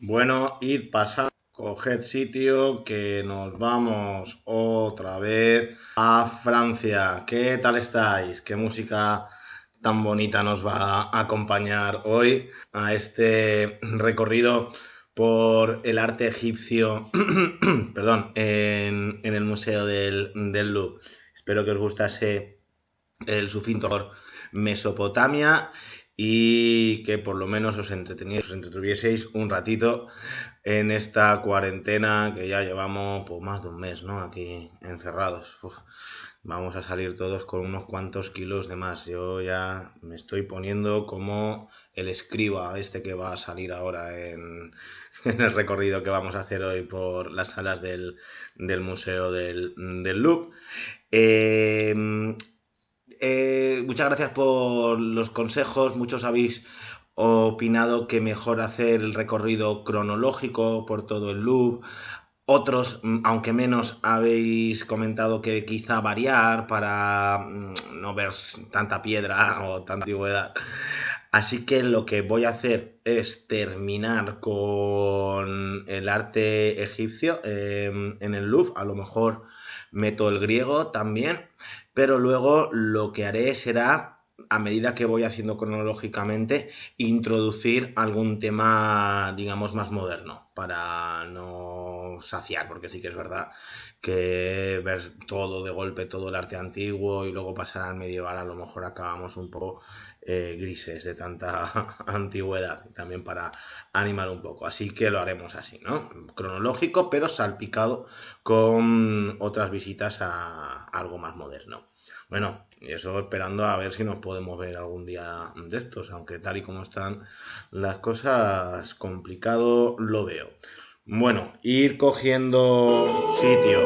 Bueno, id pasando, coged sitio que nos vamos otra vez a Francia. ¿Qué tal estáis? ¿Qué música tan bonita nos va a acompañar hoy a este recorrido por el arte egipcio, perdón, en el Museo del Louvre? Espero que os gustase el sucinto por Mesopotamia y que por lo menos os entretuvieseis un ratito en esta cuarentena que ya llevamos pues, más de un mes, ¿no? Aquí encerrados. Uf, vamos a salir todos con unos cuantos kilos de más. Yo ya me estoy poniendo como el escriba este que va a salir ahora en el recorrido que vamos a hacer hoy por las salas del Museo del Louvre. Eh, Muchas gracias por los consejos. Muchos habéis opinado que mejor hacer el recorrido cronológico por todo el Louvre. Otros, aunque menos, habéis comentado que quizá variar para no ver tanta piedra o tanta antigüedad. Así que lo que voy a hacer es terminar con el arte egipcio en el Louvre. A lo mejor meto el griego también, pero luego lo que haré será, a medida que voy haciendo cronológicamente, introducir algún tema, digamos, más moderno, para no saciar, porque sí que es verdad que ver todo de golpe, todo el arte antiguo y luego pasar al medieval, a lo mejor acabamos un poco grises de tanta antigüedad, también para animar un poco. Así que lo haremos así, ¿no? Cronológico, pero salpicado con otras visitas a algo más moderno. Bueno, y eso esperando a ver si nos podemos ver algún día de estos, aunque tal y como están las cosas, complicado lo veo. Bueno, ir cogiendo sitio.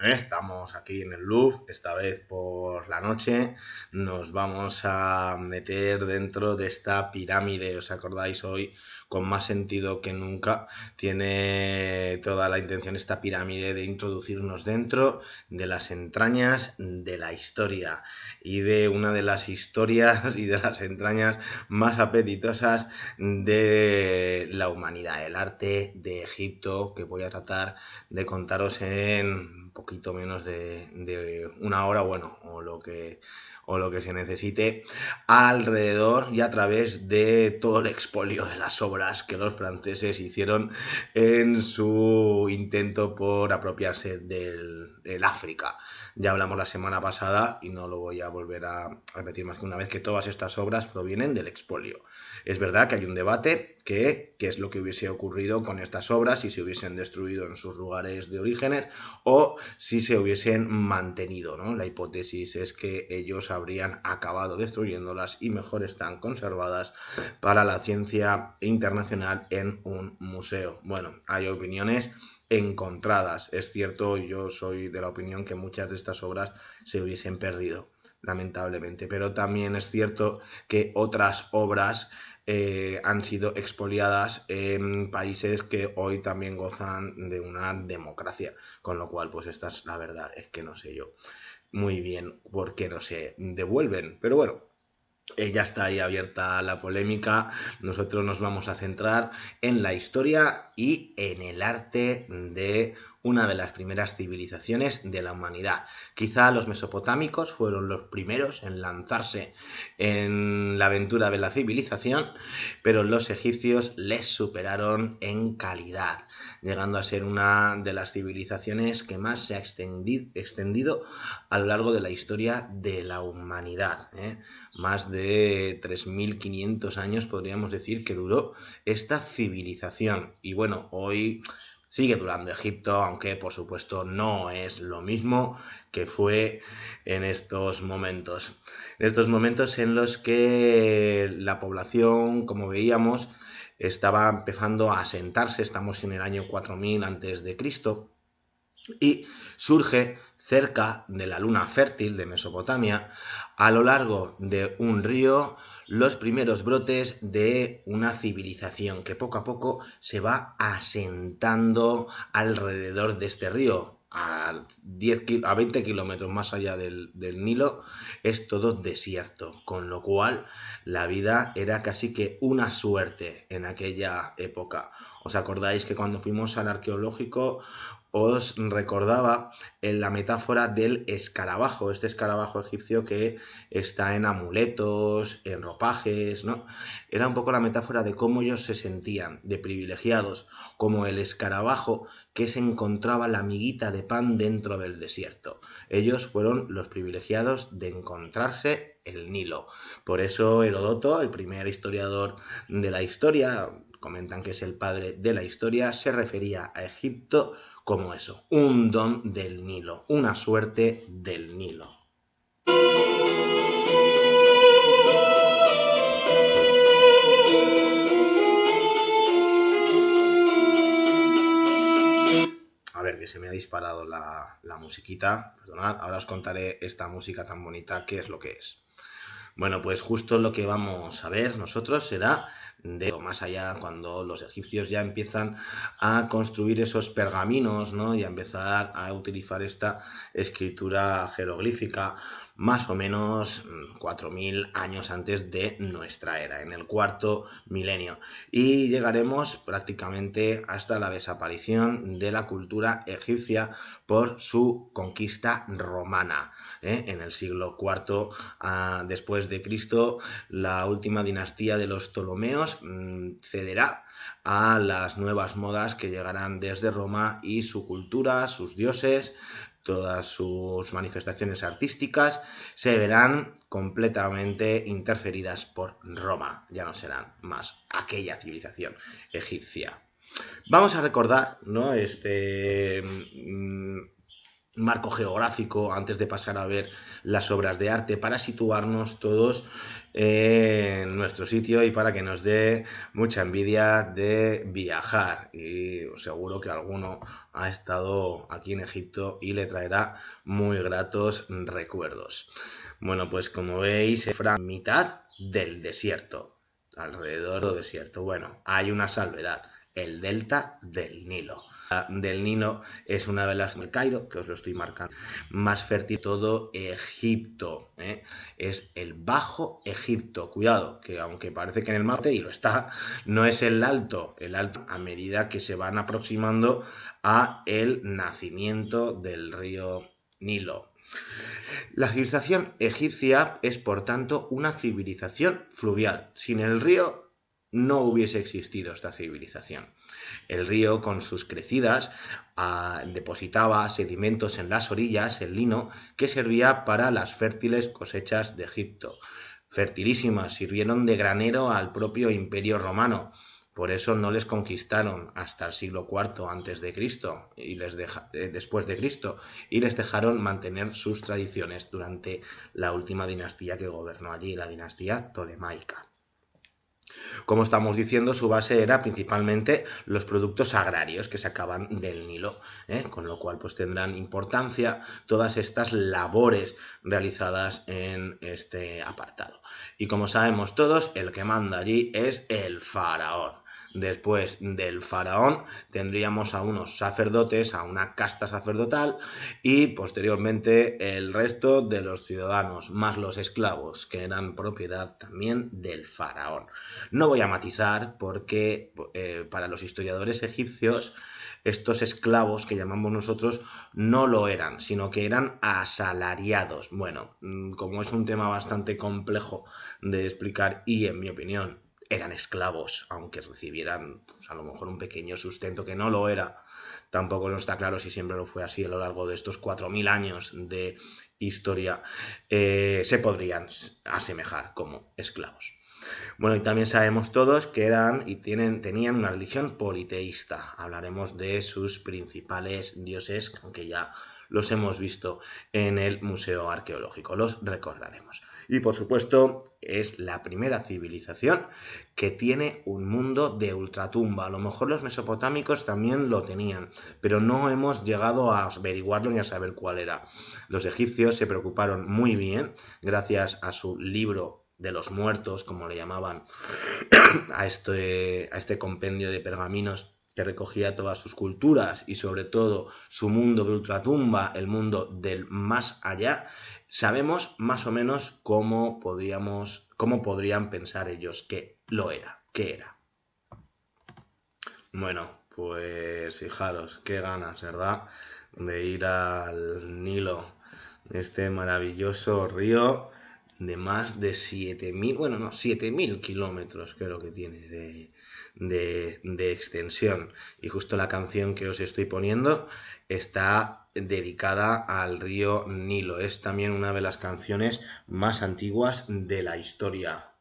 Estamos aquí en el Louvre, esta vez por la noche. Nos vamos a meter dentro de esta pirámide. ¿Os acordáis? Hoy, con más sentido que nunca, tiene toda la intención esta pirámide de introducirnos dentro de las entrañas de la historia y de una de las historias y de las entrañas más apetitosas de la humanidad, el arte de Egipto, que voy a tratar de contaros en un poquito menos de una hora, bueno, o lo que se necesite, alrededor y a través de todo el expolio de las obras que los franceses hicieron en su intento por apropiarse del África. Ya hablamos la semana pasada y no lo voy a volver a repetir más que una vez, que todas estas obras provienen del expolio. Es verdad que hay un debate que qué es lo que hubiese ocurrido con estas obras si se hubiesen destruido en sus lugares de orígenes o si se hubiesen mantenido, ¿no? La hipótesis es que ellos habrían acabado destruyéndolas y mejor están conservadas para la ciencia internacional en un museo. Bueno, hay opiniones encontradas. Es cierto, yo soy de la opinión que muchas de estas obras se hubiesen perdido, lamentablemente, pero también es cierto que otras obras han sido expoliadas en países que hoy también gozan de una democracia, con lo cual pues esta es la verdad, es que no sé yo muy bien por qué no se devuelven, pero bueno, ya está ahí abierta la polémica. Nosotros nos vamos a centrar en la historia y en el arte de una de las primeras civilizaciones de la humanidad. Quizá los mesopotámicos fueron los primeros en lanzarse en la aventura de la civilización, pero los egipcios les superaron en calidad, llegando a ser una de las civilizaciones que más se ha extendido a lo largo de la historia de la humanidad, ¿eh? Más de 3.500 años podríamos decir que duró esta civilización. Y bueno, hoy sigue durando Egipto, aunque por supuesto no es lo mismo que fue en estos momentos. En estos momentos en los que la población, como veíamos, estaba empezando a asentarse, estamos en el año 4000 antes de Cristo, y surge cerca de la luna fértil de Mesopotamia, a lo largo de un río, los primeros brotes de una civilización que poco a poco se va asentando alrededor de este río. A 20 kilómetros más allá del Nilo es todo desierto, con lo cual la vida era casi que una suerte en aquella época. ¿Os acordáis que cuando fuimos al arqueológico os recordaba en la metáfora del escarabajo, este escarabajo egipcio que está en amuletos, en ropajes, ¿no? Era un poco la metáfora de cómo ellos se sentían, de privilegiados, como el escarabajo que se encontraba la miguita de pan dentro del desierto. Ellos fueron los privilegiados de encontrarse el Nilo. Por eso Heródoto, el primer historiador de la historia, comentan que es el padre de la historia, se refería a Egipto como eso, un don del Nilo, una suerte del Nilo. A ver, que se me ha disparado la musiquita, perdonad, ahora os contaré esta música tan bonita qué es lo que es. Bueno, pues justo lo que vamos a ver nosotros será de más allá cuando los egipcios ya empiezan a construir esos pergaminos, ¿no? Y a empezar a utilizar esta escritura jeroglífica más o menos 4000 años antes de nuestra era, en el cuarto milenio. Y llegaremos prácticamente hasta la desaparición de la cultura egipcia por su conquista romana. En el siglo IV después de Cristo, la última dinastía de los Ptolomeos cederá a las nuevas modas que llegarán desde Roma y su cultura, sus dioses, todas sus manifestaciones artísticas se verán completamente interferidas por Roma, ya no serán más aquella civilización egipcia. Vamos a recordar, ¿no?, este marco geográfico antes de pasar a ver las obras de arte para situarnos todos en nuestro sitio y para que nos dé mucha envidia de viajar, y seguro que alguno ha estado aquí en Egipto y le traerá muy gratos recuerdos. Bueno, pues como veis, es la mitad del desierto, alrededor del desierto. Bueno, hay una salvedad, el delta del Nilo. Del Nilo es una de las del Cairo, que os lo estoy marcando, más fértil todo Egipto, ¿eh? Es el Bajo Egipto. Cuidado, que aunque parece que en el mapa, y lo está, no es el alto a medida que se van aproximando a el nacimiento del río Nilo. La civilización egipcia es, por tanto, una civilización fluvial. Sin el río no hubiese existido esta civilización. El río, con sus crecidas, depositaba sedimentos en las orillas, el lino, que servía para las fértiles cosechas de Egipto. Fertilísimas, sirvieron de granero al propio Imperio Romano. Por eso no les conquistaron hasta el siglo IV antes de Cristo y después de Cristo, y les dejaron mantener sus tradiciones durante la última dinastía que gobernó allí, la dinastía tolemaica. Como estamos diciendo, su base era principalmente los productos agrarios que sacaban del Nilo, con lo cual pues tendrán importancia todas estas labores realizadas en este apartado. Y como sabemos todos, el que manda allí es el faraón. Después del faraón tendríamos a unos sacerdotes, a una casta sacerdotal, y posteriormente el resto de los ciudadanos, más los esclavos, que eran propiedad también del faraón. No voy a matizar porque para los historiadores egipcios estos esclavos que llamamos nosotros no lo eran, sino que eran asalariados. Bueno, como es un tema bastante complejo de explicar y en mi opinión eran esclavos, aunque recibieran pues, a lo mejor un pequeño sustento, que no lo era. Tampoco no está claro si siempre lo fue así a lo largo de estos 4000 años de historia. Se podrían asemejar como esclavos. Bueno, y también sabemos todos que tenían una religión politeísta. Hablaremos de sus principales dioses, aunque ya los hemos visto en el Museo Arqueológico, los recordaremos. Y por supuesto, es la primera civilización que tiene un mundo de ultratumba. A lo mejor los mesopotámicos también lo tenían, pero no hemos llegado a averiguarlo ni a saber cuál era. Los egipcios se preocuparon muy bien, gracias a su libro de los muertos, como le llamaban a este compendio de pergaminos que recogía todas sus culturas y sobre todo su mundo de ultratumba, el mundo del más allá. Sabemos más o menos cómo podrían pensar ellos que era. Bueno, pues fijaros, qué ganas, ¿verdad? De ir al Nilo, este maravilloso río de más de 7.000, bueno, no, 7.000 kilómetros creo que tiene de extensión. Y justo la canción que os estoy poniendo está dedicada al río Nilo. Es también una de las canciones más antiguas de la historia.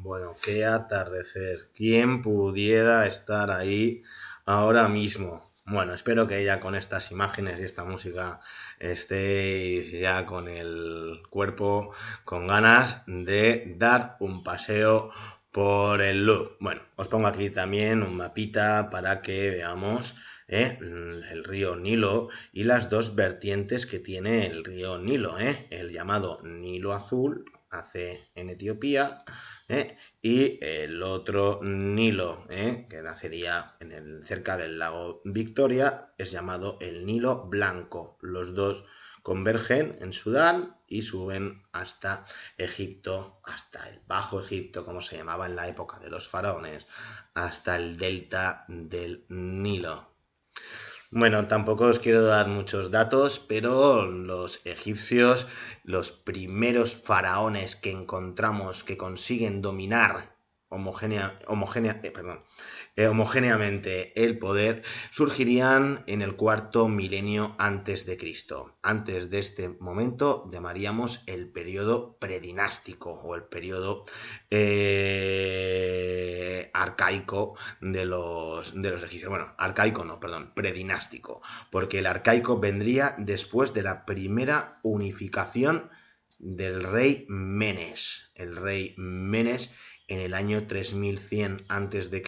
Bueno, qué atardecer. ¿Quién pudiera estar ahí ahora mismo? Bueno, espero que ya con estas imágenes y esta música estéis ya con el cuerpo con ganas de dar un paseo por el Louvre. Bueno, os pongo aquí también un mapita para que veamos el río Nilo y las dos vertientes que tiene el río Nilo, el llamado Nilo Azul, hace en Etiopía, y el otro Nilo, que nacería cerca del lago Victoria, es llamado el Nilo Blanco. Los dos convergen en Sudán y suben hasta Egipto, hasta el Bajo Egipto, como se llamaba en la época de los faraones, hasta el delta del Nilo. Bueno, tampoco os quiero dar muchos datos, pero los egipcios, los primeros faraones que encontramos que consiguen dominar homogéneamente el poder, surgirían en el cuarto milenio antes de Cristo. Antes de este momento llamaríamos el periodo predinástico o el periodo arcaico de los egipcios. Bueno, arcaico no, perdón, predinástico, porque el arcaico vendría después de la primera unificación del rey Menes. El rey Menes, en el año 3100 a.C.,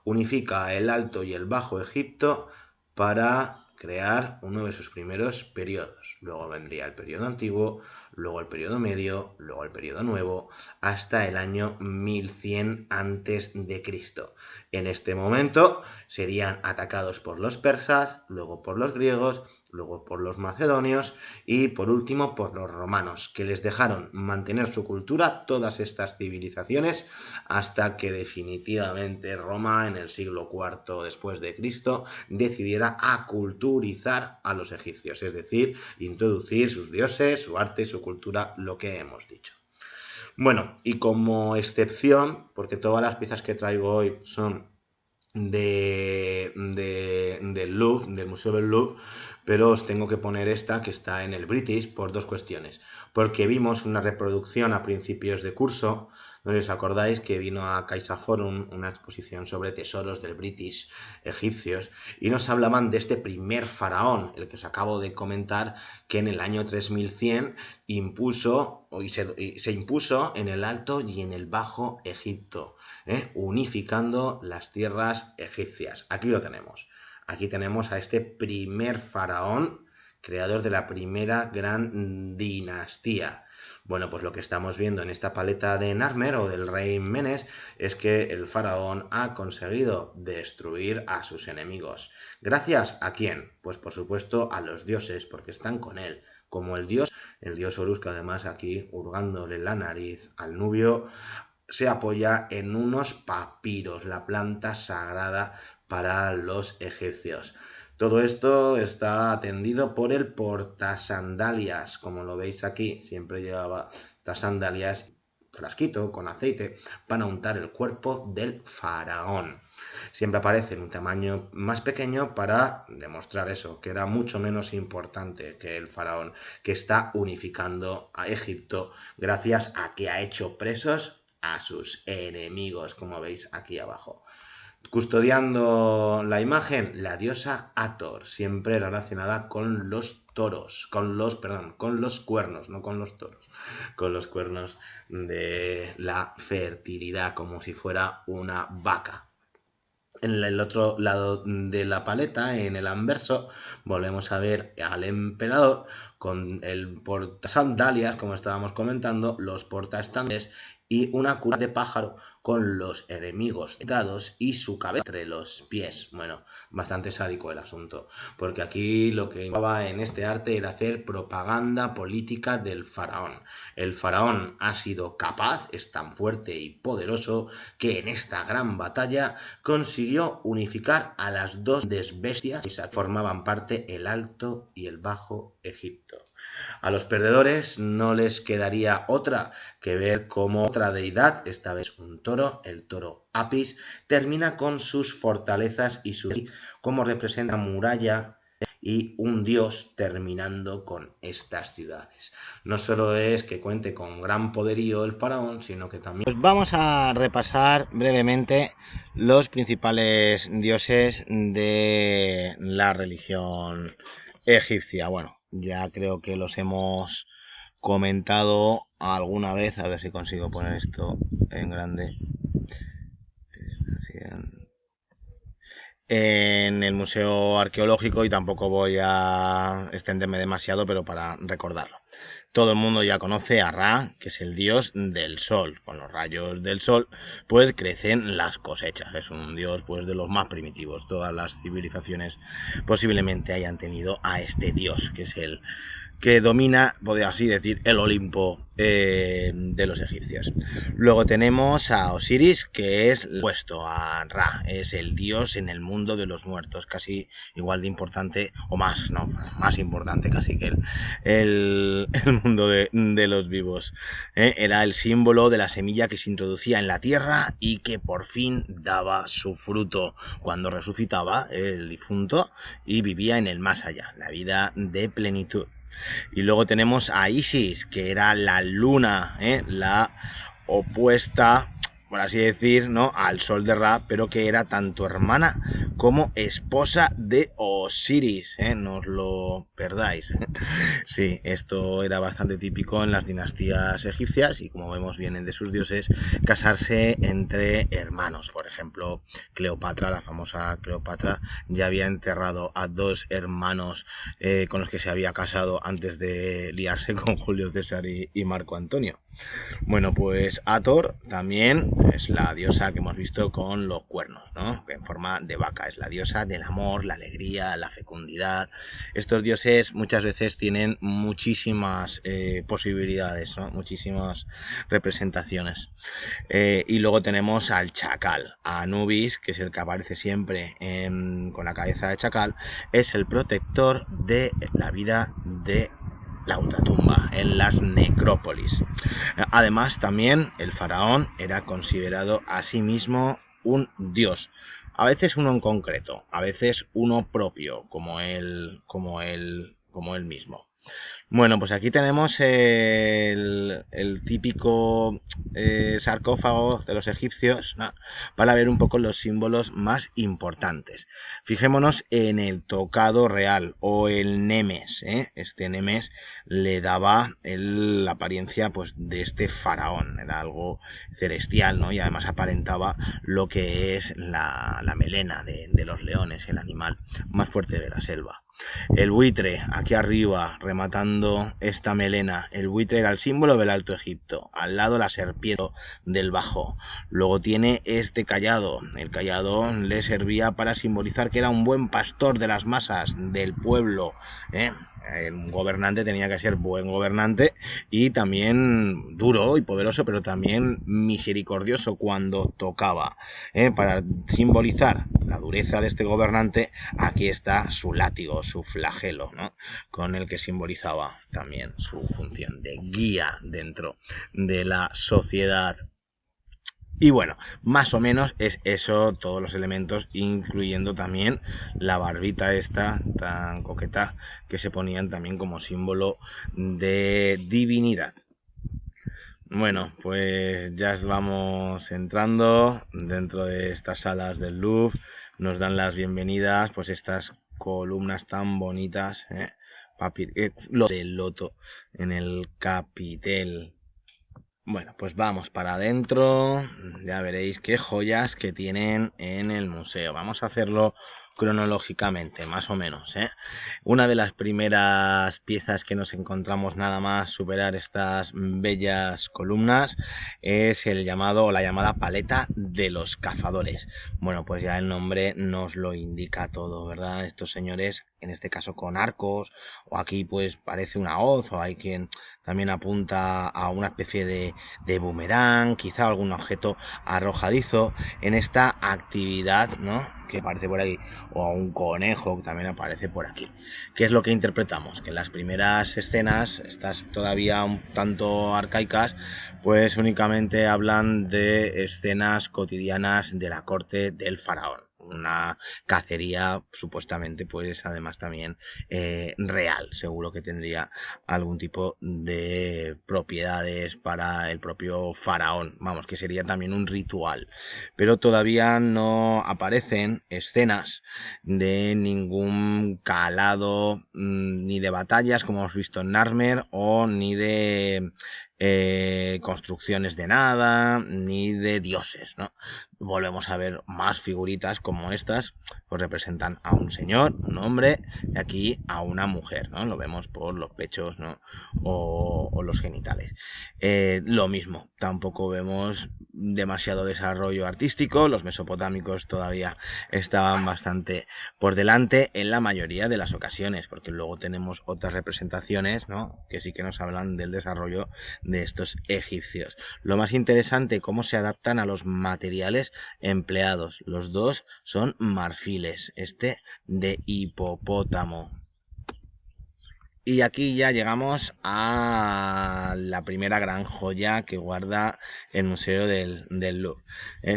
unifica el Alto y el Bajo Egipto para crear uno de sus primeros periodos. Luego vendría el periodo antiguo, luego el periodo medio, luego el periodo nuevo, hasta el año 1100 a.C. En este momento serían atacados por los persas, luego por los griegos, luego por los macedonios y por último por los romanos, que les dejaron mantener su cultura, todas estas civilizaciones, hasta que definitivamente Roma en el siglo IV después de Cristo decidiera aculturizar a los egipcios, es decir, introducir sus dioses, su arte, su cultura, lo que hemos dicho. Bueno, y como excepción, porque todas las piezas que traigo hoy son del Louvre, del Museo del Louvre, pero os tengo que poner esta que está en el British por dos cuestiones. Porque vimos una reproducción a principios de curso, no os acordáis que vino a CaixaForum una exposición sobre tesoros del British egipcios y nos hablaban de este primer faraón, el que os acabo de comentar, que en el año 3100 se impuso en el Alto y en el Bajo Egipto, unificando las tierras egipcias. Aquí lo tenemos. Aquí tenemos a este primer faraón, creador de la primera gran dinastía. Bueno, pues lo que estamos viendo en esta paleta de Narmer o del rey Menes es que el faraón ha conseguido destruir a sus enemigos. ¿Gracias a quién? Pues por supuesto a los dioses, porque están con él. Como el dios Horus, que además aquí hurgándole la nariz al Nubio, se apoya en unos papiros, la planta sagrada para los egipcios. Todo esto está atendido por el portasandalias, como lo veis aquí, siempre llevaba estas sandalias, frasquito con aceite para untar el cuerpo del faraón. Siempre aparece en un tamaño más pequeño para demostrar eso, que era mucho menos importante que el faraón, que está unificando a Egipto gracias a que ha hecho presos a sus enemigos, como veis aquí abajo. Custodiando la imagen, la diosa Hathor, siempre relacionada con los toros, con los cuernos, no con los toros, con los cuernos de la fertilidad, como si fuera una vaca. En el otro lado de la paleta, en el anverso, volvemos a ver al emperador con el portasandalias, como estábamos comentando, los portaestantes y una cuna de pájaro con los enemigos dados y su cabeza entre los pies. Bueno, bastante sádico el asunto, porque aquí lo que iba en este arte era hacer propaganda política del faraón. El faraón ha sido capaz, es tan fuerte y poderoso, que en esta gran batalla consiguió unificar a las dos bestias que formaban parte el Alto y el Bajo Egipto. A los perdedores no les quedaría otra que ver cómo otra deidad, esta vez un toro, el toro Apis, termina con sus fortalezas y su como representa muralla y un dios terminando con estas ciudades. No solo es que cuente con gran poderío el faraón, sino que también... Pues vamos a repasar brevemente los principales dioses de la religión egipcia. Bueno, ya creo que los hemos comentado alguna vez. A ver si consigo poner esto en grande. En el Museo Arqueológico, y tampoco voy a extenderme demasiado, pero para recordarlo. Todo el mundo ya conoce a Ra, que es el dios del sol. Con los rayos del sol, pues crecen las cosechas. Es un dios, pues, de los más primitivos. Todas las civilizaciones posiblemente hayan tenido a este dios, que es el que domina, podría así decir, el Olimpo de los egipcios. Luego tenemos a Osiris, que es opuesto a Ra, es el dios en el mundo de los muertos, casi igual de importante, o más, no, más importante casi que el mundo de los vivos. Era el símbolo de la semilla que se introducía en la tierra y que por fin daba su fruto cuando resucitaba el difunto y vivía en el más allá, la vida de plenitud. Y luego tenemos a Isis, que era la luna, la opuesta, por así decir, ¿no?, al sol de Ra, pero que era tanto hermana como esposa de Osiris, no os lo perdáis. Sí, esto era bastante típico en las dinastías egipcias y, como vemos, vienen de sus dioses casarse entre hermanos. Por ejemplo, Cleopatra, la famosa Cleopatra, ya había enterrado a dos hermanos con los que se había casado antes de liarse con Julio César y Marco Antonio. Bueno, pues Hathor también es la diosa que hemos visto con los cuernos, ¿no?, en forma de vaca. Es la diosa del amor, la alegría, la fecundidad. Estos dioses muchas veces tienen muchísimas posibilidades, ¿no?, muchísimas representaciones. Y luego tenemos al chacal, a Anubis, que es el que aparece siempre con la cabeza de chacal. Es el protector de la vida de la ultratumba, en las necrópolis. Además, también el faraón era considerado a sí mismo un dios. A veces uno en concreto, a veces uno propio, como él mismo. Bueno, pues aquí tenemos el típico sarcófago de los egipcios, ¿no?, para ver un poco los símbolos más importantes. Fijémonos en el tocado real o el nemes. Este nemes le daba la apariencia, pues, de este faraón. Era algo celestial, ¿no?, y además aparentaba lo que es la melena de los leones, el animal más fuerte de la selva. El buitre, aquí arriba, rematando esta melena. El buitre era el símbolo del Alto Egipto. Al lado la serpiente del Bajo. Luego tiene este cayado. El cayado le servía para simbolizar que era un buen pastor de las masas, del pueblo. El gobernante tenía que ser buen gobernante y también duro y poderoso, pero también misericordioso cuando tocaba. Para simbolizar la dureza de este gobernante, aquí está su látigo, su flagelo, ¿no? Con el que simbolizaba también su función de guía dentro de la sociedad. Y bueno, más o menos es eso, todos los elementos, incluyendo también la barbita esta tan coqueta que se ponían también como símbolo de divinidad. Bueno, pues ya vamos entrando dentro de estas salas del Louvre. Nos dan las bienvenidas, pues estas columnas tan bonitas, lo del loto en el capitel. Bueno, pues vamos para adentro, ya veréis qué joyas que tienen en el museo. Vamos a hacerlo cronológicamente, más o menos, Una de las primeras piezas que nos encontramos nada más superar estas bellas columnas es el llamado o la llamada paleta de los cazadores. Bueno, pues ya el nombre nos lo indica todo, ¿verdad? Estos señores, en este caso con arcos, o aquí pues parece una hoz, o hay quien también apunta a una especie de boomerang, quizá algún objeto arrojadizo en esta actividad, ¿no? Que aparece por ahí, o a un conejo que también aparece por aquí. ¿Qué es lo que interpretamos? Que en las primeras escenas, estas todavía un tanto arcaicas, pues únicamente hablan de escenas cotidianas de la corte del faraón. Una cacería supuestamente pues además también real, seguro que tendría algún tipo de propiedades para el propio faraón, vamos, que sería también un ritual, pero todavía no aparecen escenas de ningún calado, ni de batallas como hemos visto en Narmer, o ni de construcciones de nada, ni de dioses, ¿no? Volvemos a ver más figuritas como estas, pues representan a un señor, un hombre, y aquí a una mujer, ¿no? Lo vemos por los pechos, ¿no? O los genitales. Lo mismo, tampoco vemos demasiado desarrollo artístico, los mesopotámicos todavía estaban bastante por delante en la mayoría de las ocasiones, porque luego tenemos otras representaciones, ¿no? Que sí que nos hablan del desarrollo de estos egipcios. Lo más interesante, cómo se adaptan a los materiales empleados. Los dos son marfiles, este de hipopótamo. Y aquí ya llegamos a la primera gran joya que guarda el Museo del Louvre.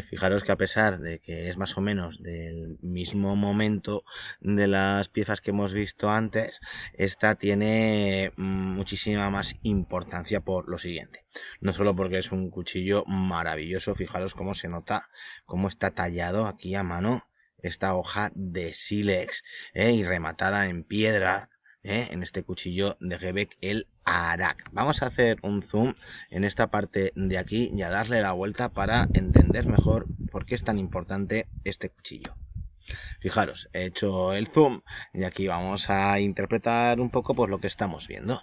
Fijaros que a pesar de que es más o menos del mismo momento de las piezas que hemos visto antes, esta tiene muchísima más importancia por lo siguiente. No solo porque es un cuchillo maravilloso, fijaros cómo se nota, cómo está tallado aquí a mano esta hoja de sílex y rematada en piedra, en este cuchillo de Gebek el Arak. Vamos a hacer un zoom en esta parte de aquí y a darle la vuelta para entender mejor por qué es tan importante este cuchillo. Fijaros, he hecho el zoom y aquí vamos a interpretar un poco pues lo que estamos viendo.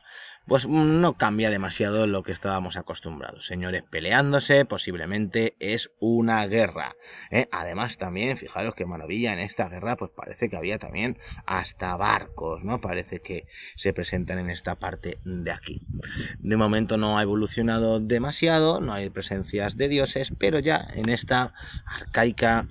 Pues no cambia demasiado lo que estábamos acostumbrados. Señores peleándose, posiblemente es una guerra. Además también, fijaros qué maravilla, en esta guerra pues parece que había también hasta barcos, ¿no? Parece que se presentan en esta parte de aquí. De momento no ha evolucionado demasiado, no hay presencias de dioses, pero ya en esta arcaica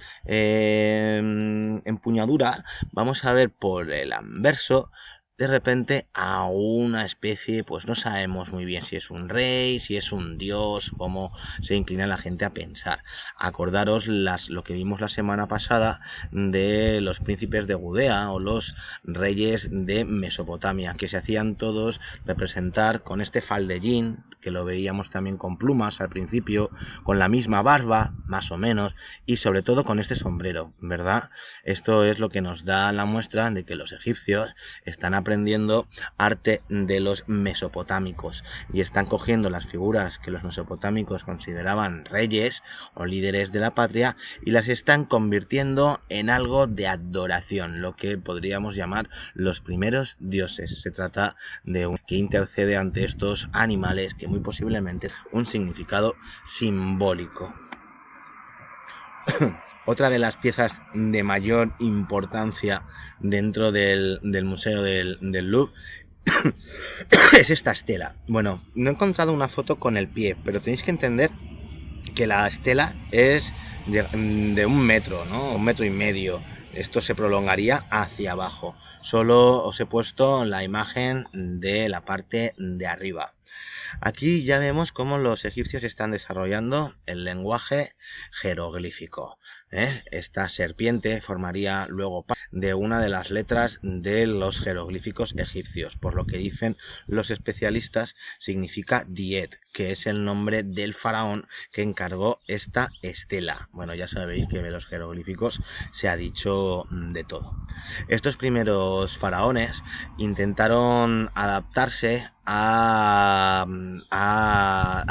empuñadura vamos a ver por el anverso de repente a una especie, pues no sabemos muy bien si es un rey, si es un dios, cómo se inclina la gente a pensar. Acordaros lo que vimos la semana pasada de los príncipes de Judea o los reyes de Mesopotamia, que se hacían todos representar con este faldellín, que lo veíamos también con plumas al principio, con la misma barba, más o menos, y sobre todo con este sombrero, ¿verdad? Esto es lo que nos da la muestra de que los egipcios están aprendiendo arte de los mesopotámicos y están cogiendo las figuras que los mesopotámicos consideraban reyes o líderes de la patria y las están convirtiendo en algo de adoración, lo que podríamos llamar los primeros dioses. Se trata de un que intercede ante estos animales que muy posiblemente un significado simbólico. Otra de las piezas de mayor importancia dentro del Museo del Louvre es esta estela. Bueno, no he encontrado una foto con el pie, pero tenéis que entender que la estela es de 1 metro, ¿no? 1,5 metros. Esto se prolongaría hacia abajo. Solo os he puesto la imagen de la parte de arriba. Aquí ya vemos cómo los egipcios están desarrollando el lenguaje jeroglífico. Esta serpiente formaría luego parte de una de las letras de los jeroglíficos egipcios. Por lo que dicen los especialistas, significa Diet, que es el nombre del faraón que encargó esta estela. Bueno, ya sabéis que de los jeroglíficos se ha dicho de todo. Estos primeros faraones intentaron adaptarse a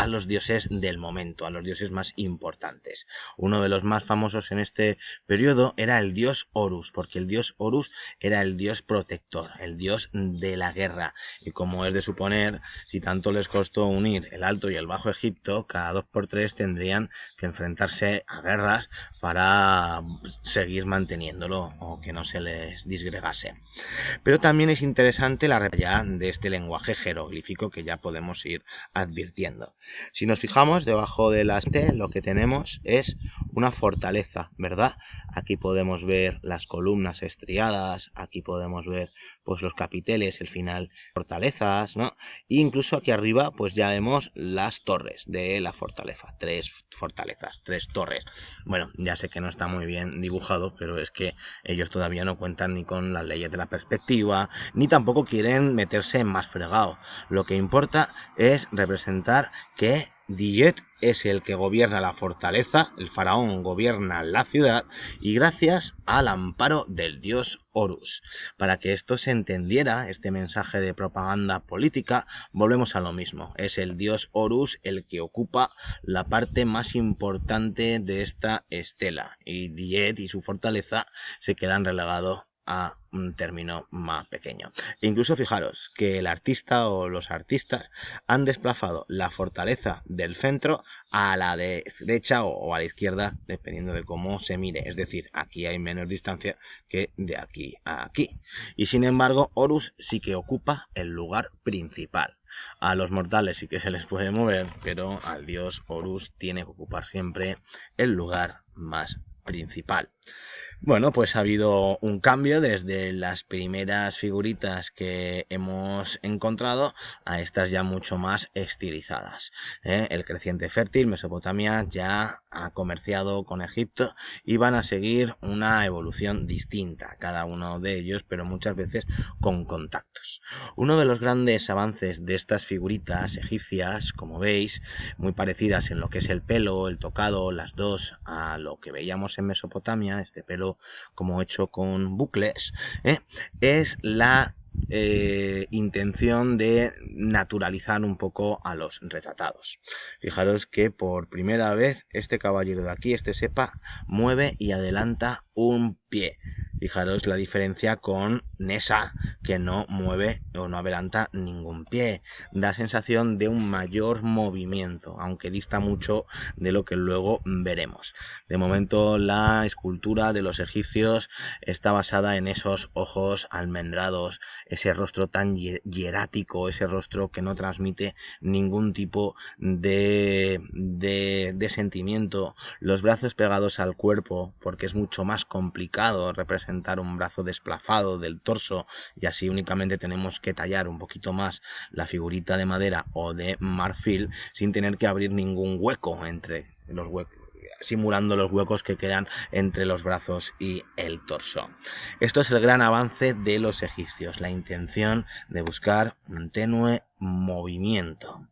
los dioses del momento, a los dioses más importantes. Uno de los más famosos en este periodo era el dios Horus, porque el dios Horus era el dios protector, el dios de la guerra. Y como es de suponer, si tanto les costó unir el Alto y el Bajo Egipto, cada 2 por 3 tendrían que enfrentarse a guerras para seguir manteniéndolo o que no se les disgregase. Pero también es interesante la raya de este lenguaje jeroglífico que ya podemos ir advirtiendo. Si nos fijamos debajo de la estela, lo que tenemos es una fortaleza, ¿verdad? Aquí podemos ver las columnas estriadas, aquí podemos ver pues los capiteles, el final, fortalezas, ¿no? E incluso aquí arriba pues ya vemos las torres de la fortaleza, 3 fortalezas, 3 torres. Bueno, ya sé que no está muy bien dibujado, pero es que ellos todavía no cuentan ni con las leyes de la perspectiva, ni tampoco quieren meterse en más fregado. Lo que importa es representar que Diyet es el que gobierna la fortaleza, el faraón gobierna la ciudad y gracias al amparo del dios Horus. Para que esto se entendiera, este mensaje de propaganda política, volvemos a lo mismo. Es el dios Horus el que ocupa la parte más importante de esta estela y Diyet y su fortaleza se quedan relegados a un término más pequeño. Incluso fijaros que el artista o los artistas han desplazado la fortaleza del centro a la derecha o a la izquierda, dependiendo de cómo se mire. Es decir, aquí hay menos distancia que de aquí a aquí. Y sin embargo, Horus sí que ocupa el lugar principal. A los mortales sí que se les puede mover, pero al dios Horus tiene que ocupar siempre el lugar más principal. Bueno, pues ha habido un cambio desde las primeras figuritas que hemos encontrado a estas ya mucho más estilizadas. El creciente fértil, Mesopotamia, ya ha comerciado con Egipto y van a seguir una evolución distinta, cada uno de ellos, pero muchas veces con contactos. Uno de los grandes avances de estas figuritas egipcias, como veis, muy parecidas en lo que es el pelo, el tocado, las dos a lo que veíamos en Mesopotamia, este pelo como hecho con bucles, es la intención de naturalizar un poco a los retratados. Fijaros que por primera vez este caballero de aquí, este Sepa, mueve y adelanta un pie. Fijaros la diferencia con Nesa, que no mueve o no adelanta ningún pie. Da sensación de un mayor movimiento, aunque dista mucho de lo que luego veremos. De momento la escultura de los egipcios está basada en esos ojos almendrados, ese rostro tan hierático, ese rostro que no transmite ningún tipo de sentimiento, los brazos pegados al cuerpo, porque es mucho más complicado representar un brazo desplazado del torso y así únicamente tenemos que tallar un poquito más la figurita de madera o de marfil sin tener que abrir ningún hueco entre los huecos, simulando los huecos que quedan entre los brazos y el torso. Esto es el gran avance de los egipcios, la intención de buscar un tenue movimiento.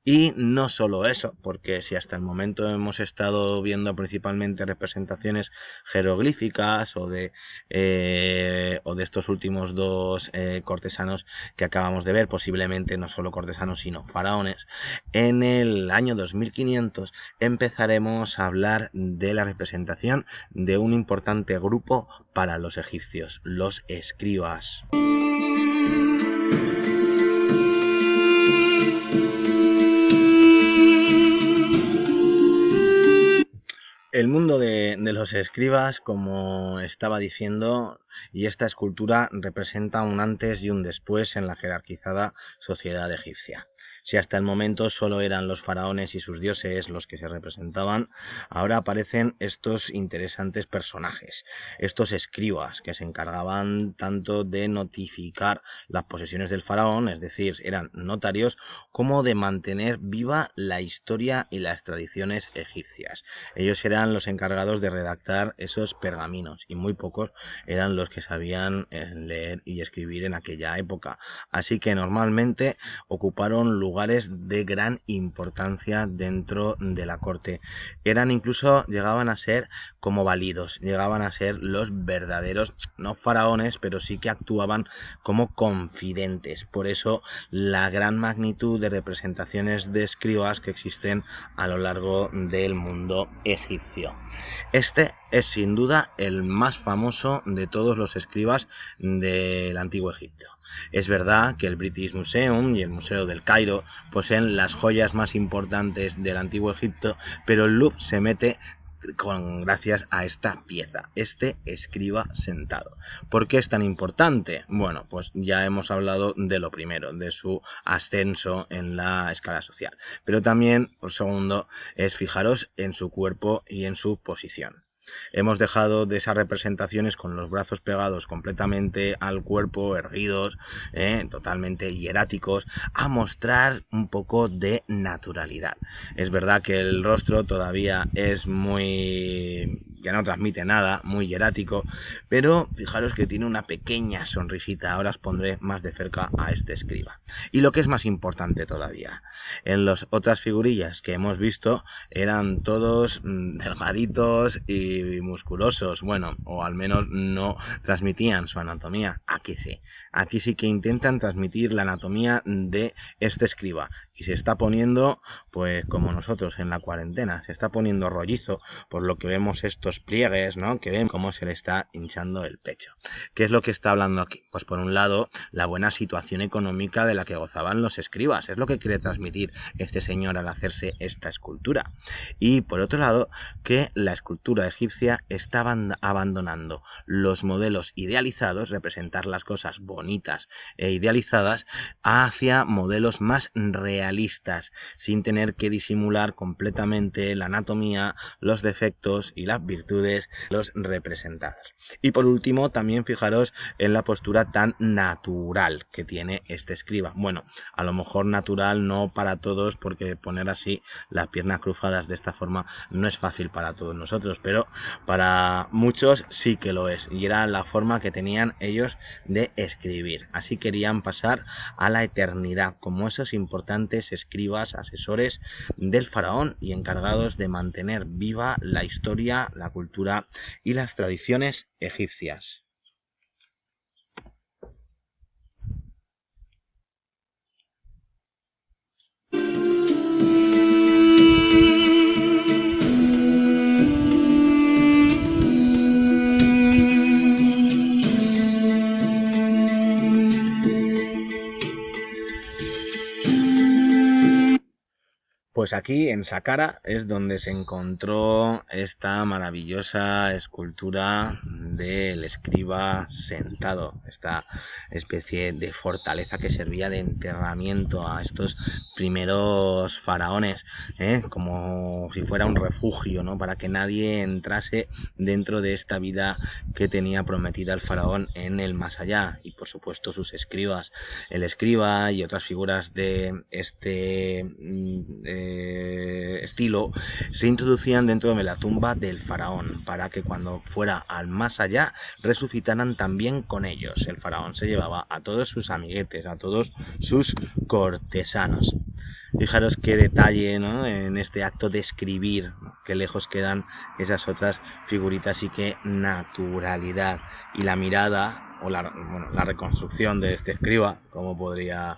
Y no solo eso, porque si hasta el momento hemos estado viendo principalmente representaciones jeroglíficas o de estos últimos dos cortesanos que acabamos de ver, posiblemente no solo cortesanos sino faraones, en el año 2500 empezaremos a hablar de la representación de un importante grupo para los egipcios, los escribas. El mundo de los escribas, como estaba diciendo, y esta escultura representa un antes y un después en la jerarquizada sociedad egipcia. Si hasta el momento solo eran los faraones y sus dioses los que se representaban, ahora aparecen estos interesantes personajes, estos escribas que se encargaban tanto de notificar las posesiones del faraón, es decir, eran notarios, como de mantener viva la historia y las tradiciones egipcias. Ellos eran los encargados de redactar esos pergaminos y muy pocos eran los que sabían leer y escribir en aquella época. Así que normalmente ocuparon lugares de gran importancia dentro de la corte. Llegaban a ser como válidos, llegaban a ser los verdaderos, no faraones, pero sí que actuaban como confidentes. Por eso la gran magnitud de representaciones de escribas que existen a lo largo del mundo egipcio. Este es sin duda el más famoso de todos los escribas del antiguo Egipto. Es verdad que el British Museum y el Museo del Cairo poseen las joyas más importantes del antiguo Egipto, pero el Louvre se mete gracias a esta pieza, este escriba sentado. ¿Por qué es tan importante? Bueno, pues ya hemos hablado de lo primero, de su ascenso en la escala social, pero también, por segundo, es fijaros en su cuerpo y en su posición. Hemos dejado de esas representaciones con los brazos pegados completamente al cuerpo, erguidos, totalmente hieráticos, a mostrar un poco de naturalidad. Es verdad que el rostro todavía es que no transmite nada, muy hierático, pero fijaros que tiene una pequeña sonrisita. Ahora os pondré más de cerca a este escriba. Y lo que es más importante todavía, en las otras figurillas que hemos visto eran todos delgaditos y musculosos, bueno, o al menos no transmitían su anatomía. Aquí sí que intentan transmitir la anatomía de este escriba y se está poniendo, pues como nosotros en la cuarentena, se está poniendo rollizo, por lo que vemos estos pliegues, ¿no? Que ven cómo se le está hinchando el pecho. ¿Qué es lo que está hablando aquí? Pues por un lado, la buena situación económica de la que gozaban los escribas, es lo que quiere transmitir este señor al hacerse esta escultura. Y por otro lado, que la escultura egipcia estaba abandonando los modelos idealizados, representar las cosas bonitas e idealizadas, hacia modelos más realistas, sin tener que disimular completamente la anatomía, los defectos y las virtudes de los representados. Y por último, también fijaros en la postura tan natural que tiene este escriba. Bueno, a lo mejor natural no para todos, porque poner así las piernas cruzadas de esta forma no es fácil para todos nosotros, pero para muchos sí que lo es, y era la forma que tenían ellos de escribir. Así querían pasar a la eternidad como esos importantes escribas, asesores del faraón y encargados de mantener viva la historia, la cultura y las tradiciones egipcias. Pues aquí en Saqqara es donde se encontró esta maravillosa escultura del escriba sentado, esta especie de fortaleza que servía de enterramiento a estos primeros faraones, como si fuera un refugio, ¿no? Para que nadie entrase dentro de esta vida que tenía prometida el faraón en el más allá, y por supuesto sus escribas, el escriba y otras figuras de este estilo se introducían dentro de la tumba del faraón para que cuando fuera al más allá resucitaran también con ellos. El faraón se llevaba a todos sus amiguetes, a todos sus cortesanos. Fijaros qué detalle, ¿no?, en este acto de escribir, ¿no?, qué lejos quedan esas otras figuritas y qué naturalidad. Y la mirada, o la reconstrucción de este escriba, como podría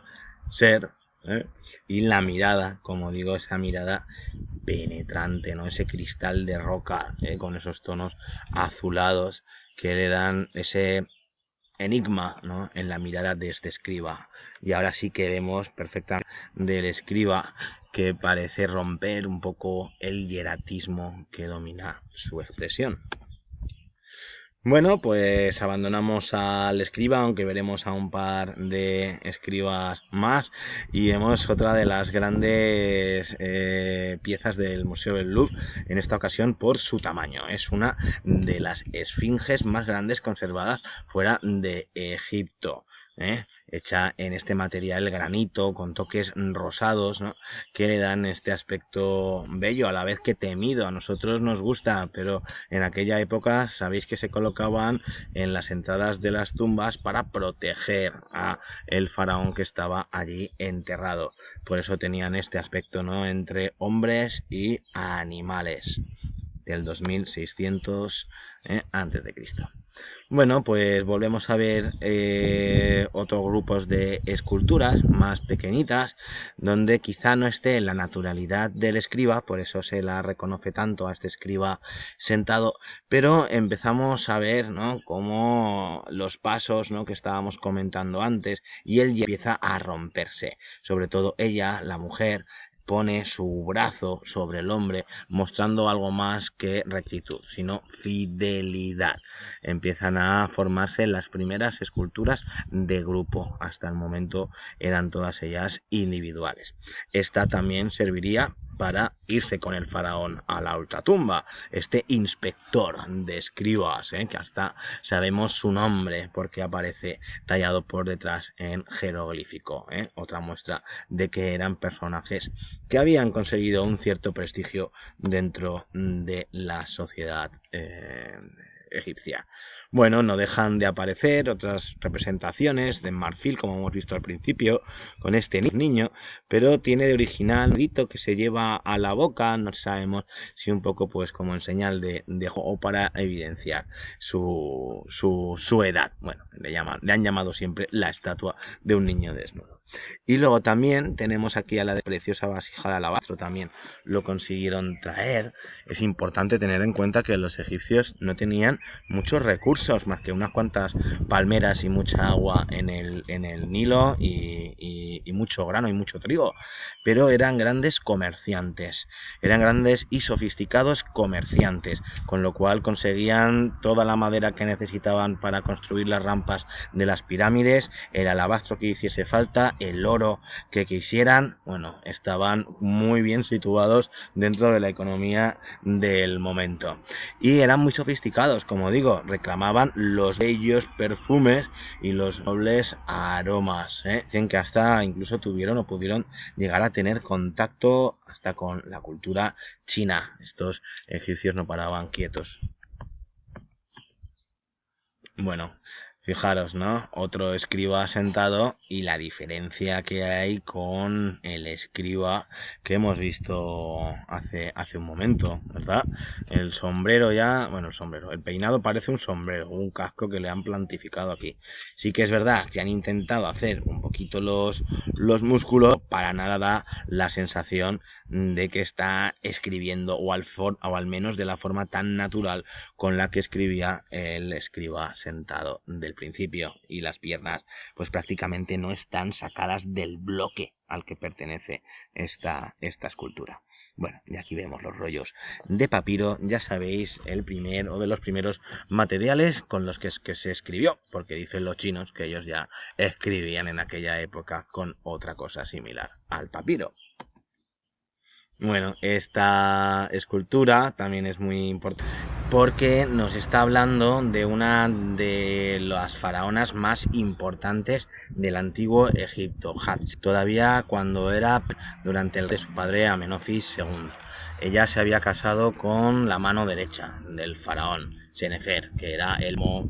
ser, ¿eh? Y la mirada, como digo, esa mirada penetrante, ¿no?, ese cristal de roca, con esos tonos azulados que le dan ese enigma, ¿no?, en la mirada de este escriba. Y ahora sí que vemos perfectamente del escriba que parece romper un poco el hieratismo que domina su expresión. Bueno, pues abandonamos al escriba, aunque veremos a un par de escribas más, y vemos otra de las grandes piezas del Museo del Louvre, en esta ocasión por su tamaño. Es una de las esfinges más grandes conservadas fuera de Egipto, hecha en este material granito con toques rosados, ¿no?, que le dan este aspecto bello a la vez que temido. A nosotros nos gusta, pero en aquella época sabéis que se colocaban en las entradas de las tumbas para proteger a el faraón que estaba allí enterrado. Por eso tenían este aspecto, ¿no?, entre hombres y animales, del 2600 antes de Cristo. Bueno, pues volvemos a ver otros grupos de esculturas más pequeñitas, donde quizá no esté la naturalidad del escriba, por eso se la reconoce tanto a este escriba sentado, pero empezamos a ver, ¿no?, cómo los pasos, ¿no?, que estábamos comentando antes, y él ya empieza a romperse, sobre todo ella, la mujer, pone su brazo sobre el hombre, mostrando algo más que rectitud, sino fidelidad. Empiezan a formarse las primeras esculturas de grupo. Hasta el momento eran todas ellas individuales. Esta también serviría para irse con el faraón a la ultratumba. Este inspector de escribas, que hasta sabemos su nombre porque aparece tallado por detrás en jeroglífico. Otra muestra de que eran personajes que habían conseguido un cierto prestigio dentro de la sociedad egipcia. Bueno, no dejan de aparecer otras representaciones de marfil, como hemos visto al principio, con este niño, pero tiene de original un grito que se lleva a la boca, no sabemos si un poco pues como en señal de o para evidenciar su edad. Bueno, le han llamado siempre la estatua de un niño desnudo. Y luego también tenemos aquí a la de preciosa vasija de alabastro, también lo consiguieron traer. Es importante tener en cuenta que los egipcios no tenían muchos recursos, más que unas cuantas palmeras y mucha agua en el Nilo y mucho grano y mucho trigo, pero eran grandes comerciantes, eran grandes y sofisticados comerciantes, con lo cual conseguían toda la madera que necesitaban para construir las rampas de las pirámides, el alabastro que hiciese falta, el oro que quisieran. Bueno, estaban muy bien situados dentro de la economía del momento y eran muy sofisticados, como digo, reclamaban los bellos perfumes y los nobles aromas, en que hasta incluso tuvieron o pudieron llegar a tener contacto hasta con la cultura china. Estos egipcios no paraban quietos. Bueno, fijaros, ¿no? Otro escriba sentado y la diferencia que hay con el escriba que hemos visto hace un momento, ¿verdad? El sombrero ya, bueno, el peinado parece un sombrero, un casco que le han plantificado aquí. Sí que es verdad que han intentado hacer un poquito los músculos, para nada da la sensación de que está escribiendo o al menos de la forma tan natural con la que escribía el escriba sentado del principio, y las piernas pues prácticamente no están sacadas del bloque al que pertenece esta escultura. Bueno, y aquí vemos los rollos de papiro, ya sabéis, el primer o de los primeros materiales con los que se escribió, porque dicen los chinos que ellos ya escribían en aquella época con otra cosa similar al papiro. Bueno, esta escultura también es muy importante. porque nos está hablando de una de las faraonas más importantes del antiguo Egipto, Hatshepsut, todavía cuando era durante el rey de su padre Amenofis II. Ella se había casado con la mano derecha del faraón Senefer, que era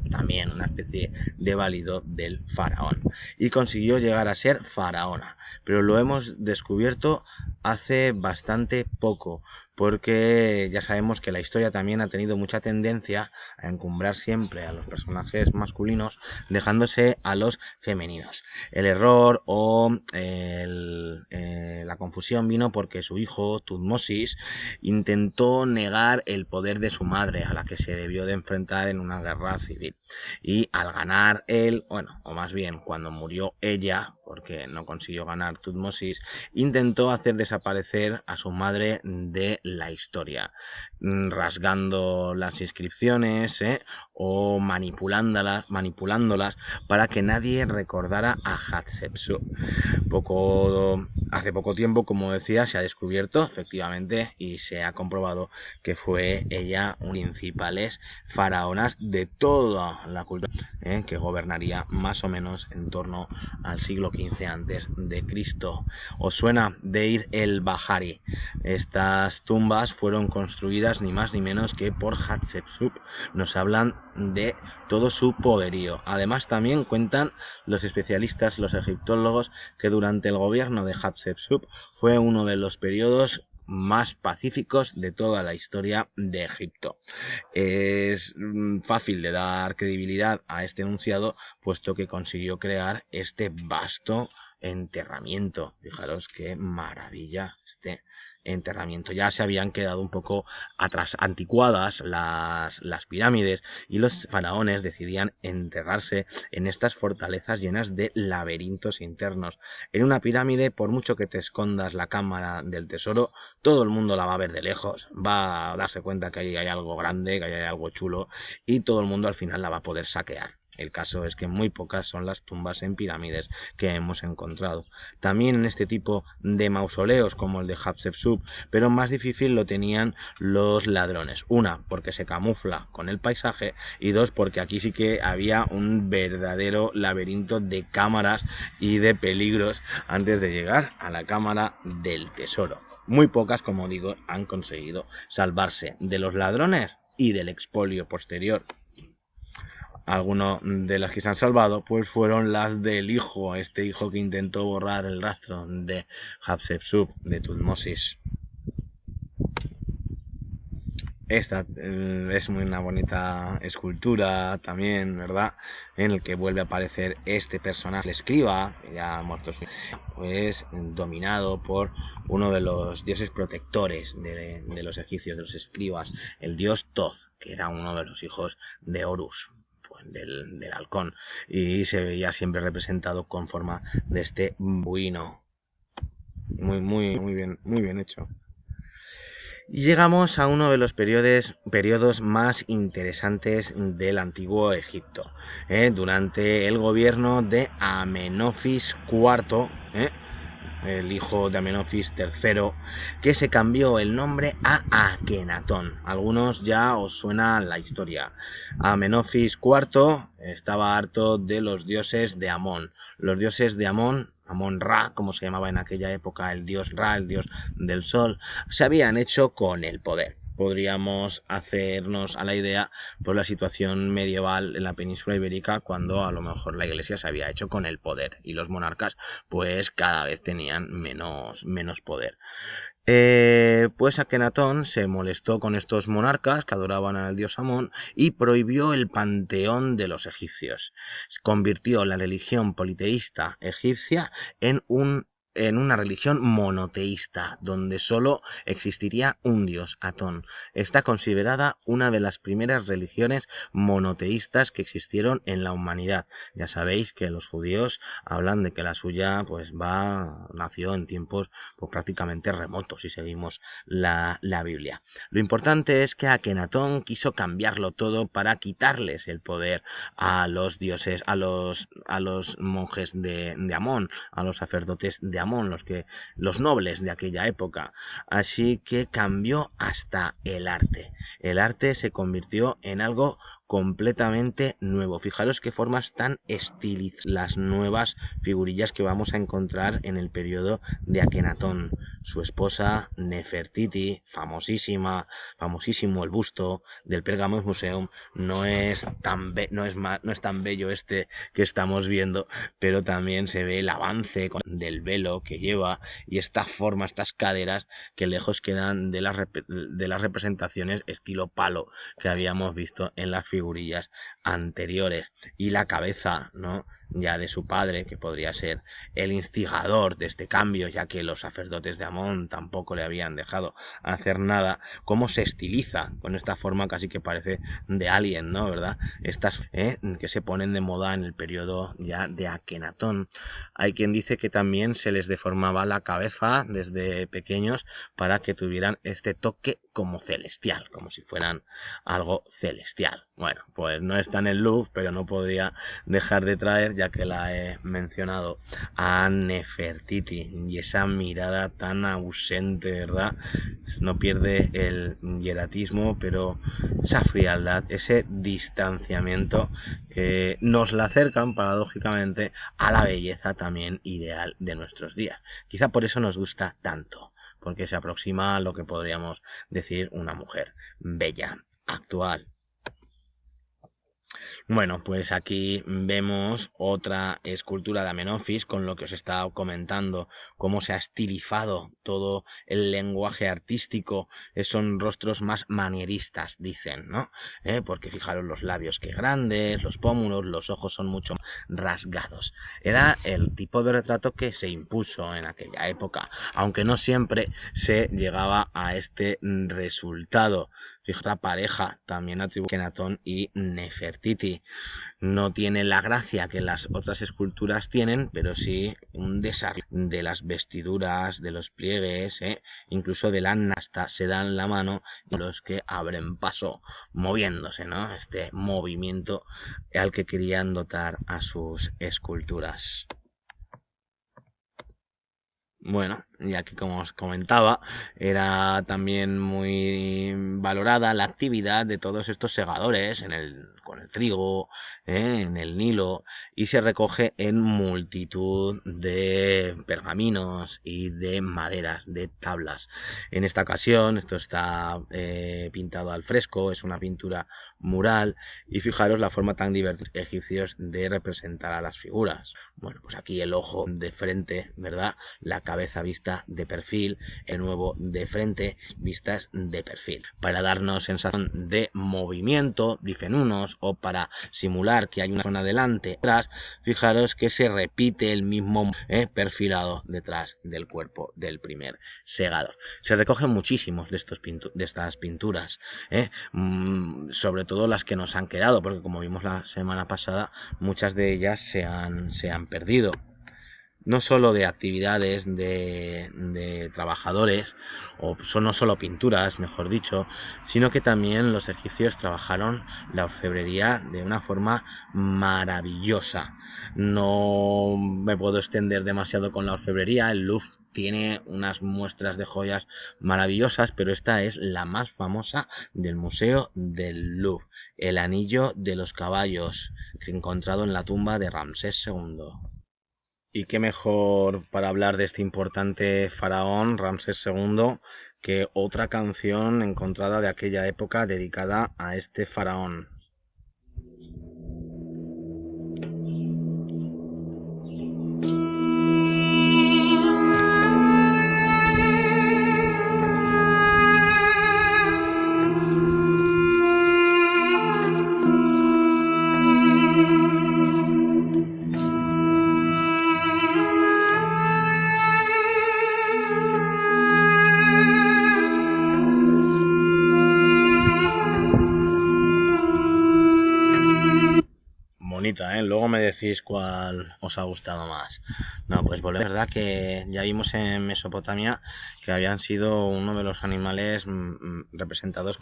también una especie de válido del faraón, y consiguió llegar a ser faraona, pero lo hemos descubierto hace bastante poco, porque ya sabemos que la historia también ha tenido mucha tendencia a encumbrar siempre a los personajes masculinos, dejándose a los femeninos. El error o la confusión vino porque su hijo, Tutmosis, intentó negar el poder de su madre, a la que se debió de enfrentar en una guerra civil. Y al ganar él, bueno, o más bien cuando murió ella, porque no consiguió ganar Tutmosis, intentó hacer desaparecer a su madre de la historia, rasgando las inscripciones o manipulándolas para que nadie recordara a Hatshepsut. Hace poco tiempo, como decía, se ha descubierto efectivamente y se ha comprobado que fue ella una de las principales faraonas de toda la cultura que gobernaría más o menos en torno al siglo XV antes de Cristo. ¿Os suena Deir el-Bahari? Estas tumbas fueron construidas ni más ni menos que por Hatshepsut. Nos hablan de todo su poderío. Además, también cuentan los especialistas, los egiptólogos, que durante el gobierno de Hatshepsut fue uno de los periodos más pacíficos de toda la historia de Egipto. Es fácil de dar credibilidad a este enunciado, puesto que consiguió crear este vasto enterramiento. Fijaros qué maravilla este enterramiento. Ya se habían quedado un poco atrás, anticuadas las pirámides, y los faraones decidían enterrarse en estas fortalezas llenas de laberintos internos. En una pirámide, por mucho que te escondas la cámara del tesoro, todo el mundo la va a ver de lejos, va a darse cuenta que ahí hay algo grande, que ahí hay algo chulo, y todo el mundo al final la va a poder saquear. El caso es que muy pocas son las tumbas en pirámides que hemos encontrado. También en este tipo de mausoleos como el de Hatshepsut, pero más difícil lo tenían los ladrones. Una, porque se camufla con el paisaje, y dos, porque aquí sí que había un verdadero laberinto de cámaras y de peligros antes de llegar a la cámara del tesoro. Muy pocas, como digo, han conseguido salvarse de los ladrones y del expolio posterior. Algunas de las que se han salvado pues fueron las del hijo, este hijo que intentó borrar el rastro de Hatshepsut, de Tutmosis. Esta es una bonita escultura también, ¿verdad? En el que vuelve a aparecer este personaje, el escriba, ya muerto, pues dominado por uno de los dioses protectores de los egipcios, de los escribas, el dios Thoth, que era uno de los hijos de Horus, pues, del halcón, y se veía siempre representado con forma de este buino. Muy bien hecho. Y llegamos a uno de los periodos más interesantes del antiguo Egipto, durante el gobierno de Amenofis IV, el hijo de Amenofis III, que se cambió el nombre a Akenatón. Algunos ya os suena la historia. Amenofis IV estaba harto de los dioses de Amón. Los dioses de Amón, Amón-Ra, como se llamaba en aquella época el dios Ra, el dios del sol, se habían hecho con el poder. Podríamos hacernos a la idea por la situación medieval en la península ibérica, cuando a lo mejor la iglesia se había hecho con el poder y los monarcas pues cada vez tenían menos poder. Pues Akenatón se molestó con estos monarcas que adoraban al dios Amón y prohibió el panteón de los egipcios. Convirtió la religión politeísta egipcia en una religión monoteísta, donde solo existiría un dios, Atón. Está considerada una de las primeras religiones monoteístas que existieron en la humanidad. Ya sabéis que los judíos hablan de que la suya pues nació en tiempos pues, prácticamente remotos, si seguimos la Biblia. Lo importante es que Akenatón quiso cambiarlo todo para quitarles el poder a los dioses, a los monjes de Amón, a los sacerdotes de Amón, Amón, los nobles de aquella época. Así que cambió hasta el arte. El arte se convirtió en algo completamente nuevo. Fijaros qué formas tan estilizadas las nuevas figurillas que vamos a encontrar en el periodo de Akenatón. Su esposa Nefertiti, famosísimo el busto del Pergamon Museum, no es tan bello este que estamos viendo, pero también se ve el avance del velo que lleva y esta forma, estas caderas que lejos quedan de las representaciones estilo palo que habíamos visto en las figurillas anteriores. Y la cabeza, ¿no?, ya de su padre, que podría ser el instigador de este cambio, ya que los sacerdotes de Amón tampoco le habían dejado hacer nada. Cómo se estiliza con esta forma casi que parece de alien, ¿no?, ¿verdad? Estas que se ponen de moda en el periodo ya de Akenatón. Hay quien dice que también se les deformaba la cabeza desde pequeños para que tuvieran este toque como celestial, como si fueran algo celestial. Bueno, pues no está en el Louvre, pero no podría dejar de traer, ya que la he mencionado, a Nefertiti y esa mirada tan ausente, ¿verdad? No pierde el hieratismo, pero esa frialdad, ese distanciamiento que nos la acercan paradójicamente a la belleza también ideal de nuestros días. Quizá por eso nos gusta tanto, porque se aproxima a lo que podríamos decir una mujer bella, actual. Bueno, pues aquí vemos otra escultura de Amenofis, con lo que os estaba comentando, cómo se ha estilizado todo el lenguaje artístico. Son rostros más manieristas, dicen, ¿no? Porque fijaros los labios que grandes, los pómulos, los ojos son mucho más rasgados. Era el tipo de retrato que se impuso en aquella época, aunque no siempre se llegaba a este resultado. Fíjate, otra pareja también atribuye a Akenatón y Nefertiti. No tiene la gracia que las otras esculturas tienen, pero sí un desarrollo de las vestiduras, de los pliegues, incluso de la nasta, se dan la mano los que abren paso moviéndose, ¿no? Este movimiento al que querían dotar a sus esculturas. Bueno, y aquí, como os comentaba, era también muy valorada la actividad de todos estos segadores con el trigo, en el Nilo, y se recoge en multitud de pergaminos y de maderas, de tablas. En esta ocasión, esto está pintado al fresco, es una pintura mural, y fijaros la forma tan divertida de los egipcios de representar a las figuras. Bueno, pues aquí el ojo de frente, ¿verdad? La cabeza vista de perfil, el nuevo de frente, vistas de perfil, para darnos sensación de movimiento, dicen unos, o para simular que hay una zona delante, atrás. Fijaros que se repite el mismo perfilado detrás del cuerpo del primer segador. Se recogen muchísimos de estas pinturas, sobre todo las que nos han quedado, porque como vimos la semana pasada, muchas de ellas se han perdido. No solo de actividades de trabajadores, no solo pinturas, mejor dicho, sino que también los egipcios trabajaron la orfebrería de una forma maravillosa. No me puedo extender demasiado con la orfebrería. El Louvre tiene unas muestras de joyas maravillosas, pero esta es la más famosa del Museo del Louvre, el anillo de los caballos, encontrado en la tumba de Ramsés II. Y qué mejor para hablar de este importante faraón, Ramsés II, que otra canción encontrada de aquella época dedicada a este faraón. Bonita, luego me decís cuál os ha gustado más. No, pues volvemos. Es verdad que ya vimos en Mesopotamia que habían sido uno de los animales representados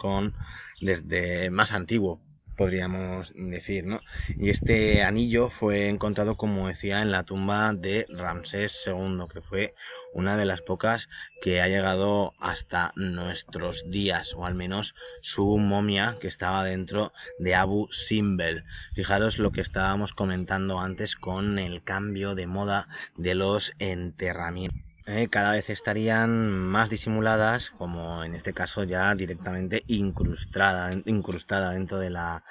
desde más antiguo, podríamos decir, ¿no? Y este anillo fue encontrado, como decía, en la tumba de Ramsés II, que fue una de las pocas que ha llegado hasta nuestros días, o al menos su momia que estaba dentro de Abu Simbel. Fijaros lo que estábamos comentando antes con el cambio de moda de los enterramientos. Cada vez estarían más disimuladas, como en este caso ya directamente incrustada dentro de la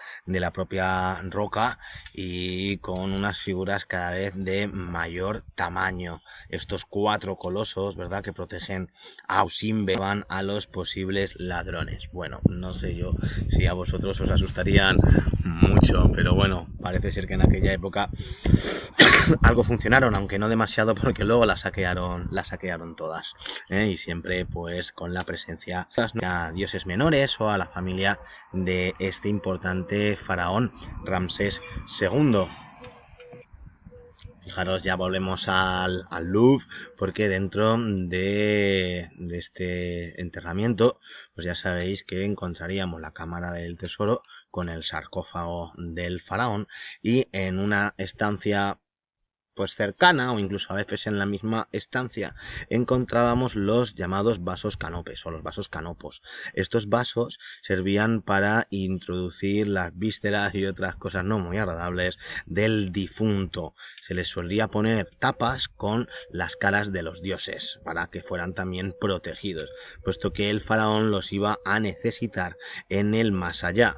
propia roca y con unas figuras cada vez de mayor tamaño. Estos cuatro colosos, ¿verdad?, que protegen a Usimbe van a los posibles ladrones. Bueno, no sé yo si a vosotros os asustarían mucho, pero bueno, parece ser que en aquella época algo funcionaron, aunque no demasiado, porque luego las saquearon todas, y siempre pues con la presencia a dioses menores o a la familia de este importante faraón Ramsés II. Fijaros, ya volvemos al Louvre, porque dentro de este enterramiento, pues ya sabéis que encontraríamos la cámara del tesoro con el sarcófago del faraón, y en una estancia pues cercana, o incluso a veces en la misma estancia, encontrábamos los llamados vasos canopes o los vasos canopos. Estos vasos servían para introducir las vísceras y otras cosas no muy agradables del difunto. Se les solía poner tapas con las caras de los dioses para que fueran también protegidos, puesto que el faraón los iba a necesitar en el más allá.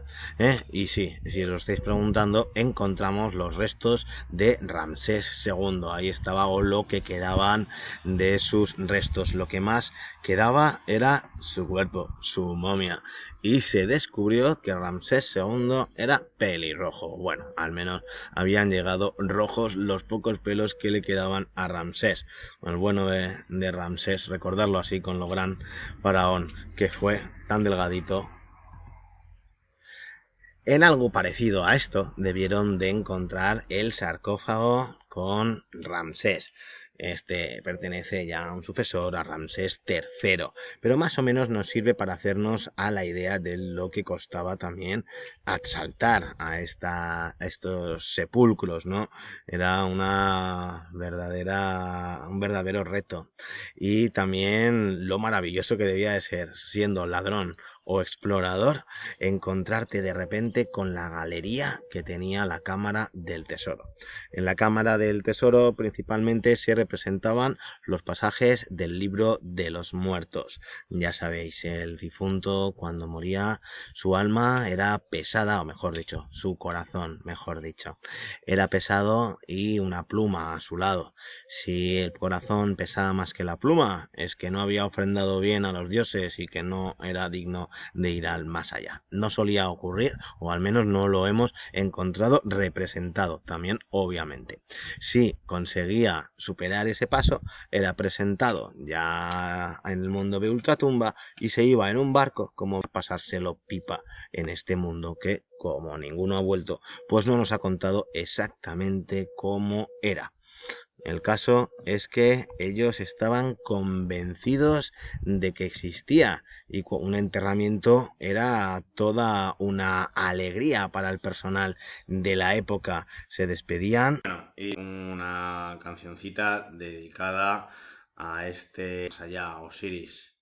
Y sí, si os lo estáis preguntando, encontramos los restos de Ramsés II. Ahí estaba, o lo que quedaban de sus restos. Lo que más quedaba era su cuerpo, su momia. Y se descubrió que Ramsés II era pelirrojo. Bueno, al menos habían llegado rojos los pocos pelos que le quedaban a Ramsés. El bueno de Ramsés, recordarlo así con lo gran faraón que fue, tan delgadito. En algo parecido a esto debieron de encontrar el sarcófago con Ramsés. Este pertenece ya a un sucesor, a Ramsés III, pero más o menos nos sirve para hacernos a la idea de lo que costaba también asaltar a estos sepulcros, ¿no? Era un verdadero reto. Y también lo maravilloso que debía de ser, siendo ladrón o explorador, encontrarte de repente con la galería que tenía la Cámara del Tesoro. En la Cámara del Tesoro principalmente se representaban los pasajes del libro de los muertos. Ya sabéis, el difunto cuando moría, su alma era pesada, o mejor dicho, su corazón, mejor dicho, era pesado y una pluma a su lado. Si el corazón pesaba más que la pluma, es que no había ofrendado bien a los dioses y que no era digno de ir al más allá. No solía ocurrir, o al menos no lo hemos encontrado representado también, obviamente. Si conseguía superar ese paso, era presentado ya en el mundo de ultratumba y se iba en un barco como pasárselo pipa en este mundo que, como ninguno ha vuelto, pues no nos ha contado exactamente cómo era. El caso es que ellos estaban convencidos de que existía y un enterramiento era toda una alegría para el personal de la época. Se despedían. Bueno, y una cancioncita dedicada a este más allá, Osiris.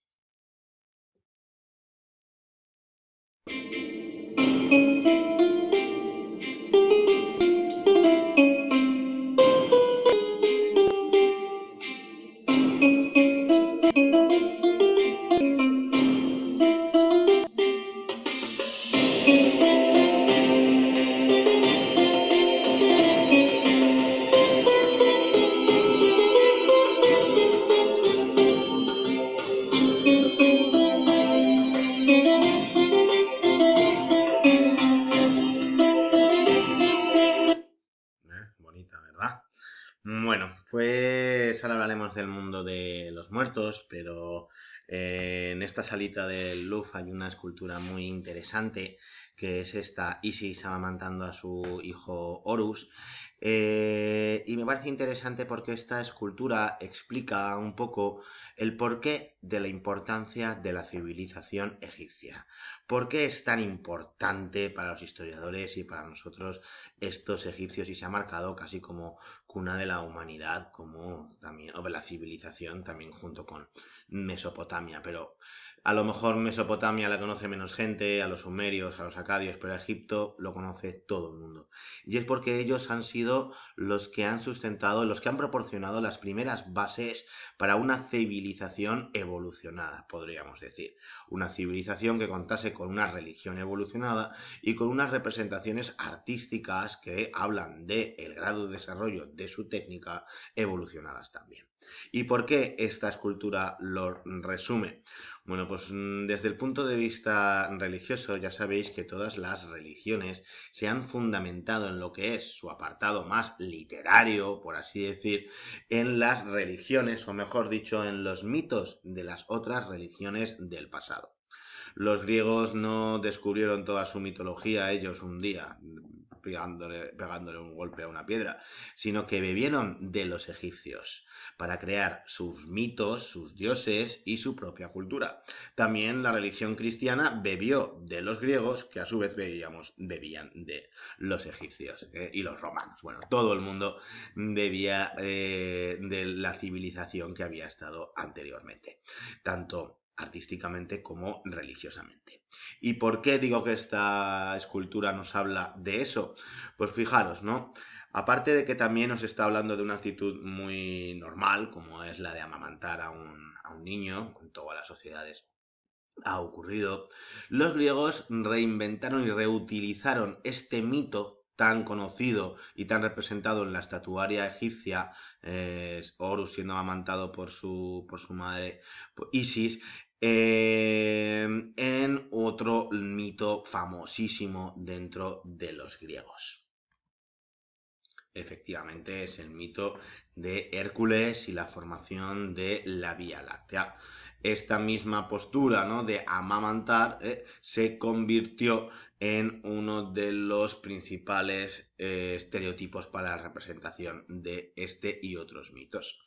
Bonita, ¿verdad? Bueno, pues ahora hablaremos del mundo de los muertos, pero En esta salita del Louvre hay una escultura muy interesante que es esta Isis amamantando a su hijo Horus. Y me parece interesante porque esta escultura explica un poco el porqué de la importancia de la civilización egipcia. ¿Por qué es tan importante para los historiadores y para nosotros estos egipcios y se ha marcado casi como cuna de la humanidad, como también, o de la civilización, también junto con Mesopotamia? Pero a lo mejor Mesopotamia la conoce menos gente, a los sumerios, a los acadios, pero a Egipto lo conoce todo el mundo. Y es porque ellos han sido los que han sustentado, los que han proporcionado las primeras bases para una civilización evolucionada, podríamos decir. Una civilización que contase con una religión evolucionada y con unas representaciones artísticas que hablan del grado de desarrollo de su técnica evolucionadas también. ¿Y por qué esta escultura lo resume? Bueno, pues desde el punto de vista religioso ya sabéis que todas las religiones se han fundamentado en lo que es su apartado más literario, por así decir, en las religiones, o mejor dicho, en los mitos de las otras religiones del pasado. Los griegos no descubrieron toda su mitología ellos un día, pegándole un golpe a una piedra, sino que bebieron de los egipcios para crear sus mitos, sus dioses y su propia cultura. También la religión cristiana bebió de los griegos, que a su vez bebían de los egipcios y los romanos. Bueno, todo el mundo bebía de la civilización que había estado anteriormente, tanto artísticamente como religiosamente. ¿Y por qué digo que esta escultura nos habla de eso? Pues fijaros, ¿no? Aparte de que también nos está hablando de una actitud muy normal, como es la de amamantar a un niño, en todas las sociedades ha ocurrido, los griegos reinventaron y reutilizaron este mito tan conocido y tan representado en la estatuaria egipcia, Horus siendo amamantado por su madre Isis, en otro mito famosísimo dentro de los griegos. Efectivamente, es el mito de Hércules y la formación de la Vía Láctea. Esta misma postura, ¿no?, de amamantar se convirtió en uno de los principales estereotipos para la representación de este y otros mitos.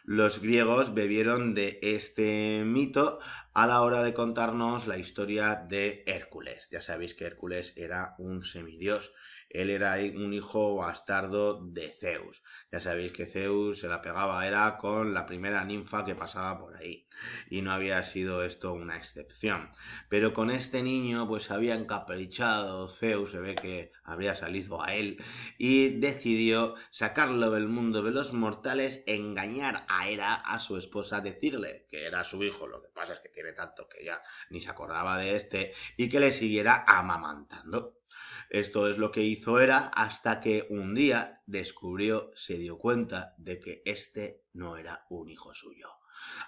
Los griegos bebieron de este mito a la hora de contarnos la historia de Hércules. Ya sabéis que Hércules era un semidios. Él era un hijo bastardo de Zeus. Ya sabéis que Zeus se la pegaba, era con la primera ninfa que pasaba por ahí. Y no había sido esto una excepción. Pero con este niño pues había encaprichado Zeus, se ve que habría salido a él, y decidió sacarlo del mundo de los mortales, engañar a Hera, a su esposa, decirle que era su hijo. Lo que pasa es que tiene tanto que ya ni se acordaba de este, y que le siguiera amamantando. Esto es lo que hizo Hera hasta que un día descubrió, se dio cuenta de que este no era un hijo suyo.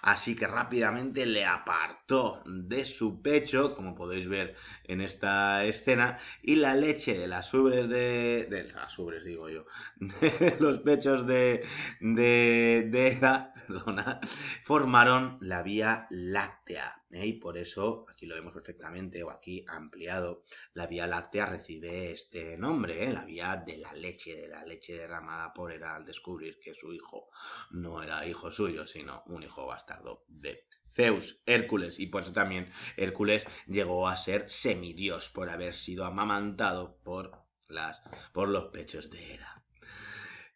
Así que rápidamente le apartó de su pecho, como podéis ver en esta escena, y la leche de las ubres de las ubres digo yo, de los pechos de Hera, perdona, formaron la Vía Láctea. Y por eso, aquí lo vemos perfectamente, o aquí ampliado, la Vía Láctea recibe este nombre, la vía de la leche derramada por Hera al descubrir que su hijo no era hijo suyo, sino un hijo bastardo de Zeus, Hércules, y por eso también Hércules llegó a ser semidios por haber sido amamantado por los pechos de Hera.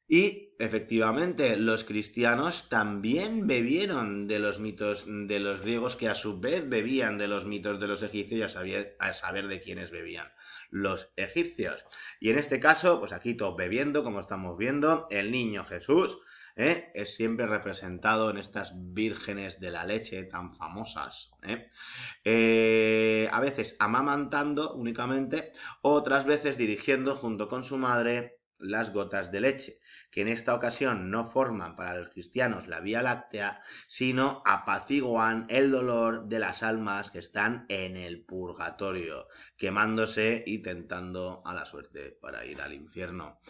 Y efectivamente los cristianos también bebieron de los mitos de los griegos, que a su vez bebían de los mitos de los egipcios, a saber de quiénes bebían los egipcios. Y en este caso, pues aquí todos bebiendo, como estamos viendo, el niño Jesús es siempre representado en estas vírgenes de la leche tan famosas. A veces amamantando únicamente, otras veces dirigiendo junto con su madre las gotas de leche, que en esta ocasión no forman para los cristianos la Vía Láctea, sino apaciguan el dolor de las almas que están en el purgatorio, quemándose y tentando a la suerte para ir al infierno.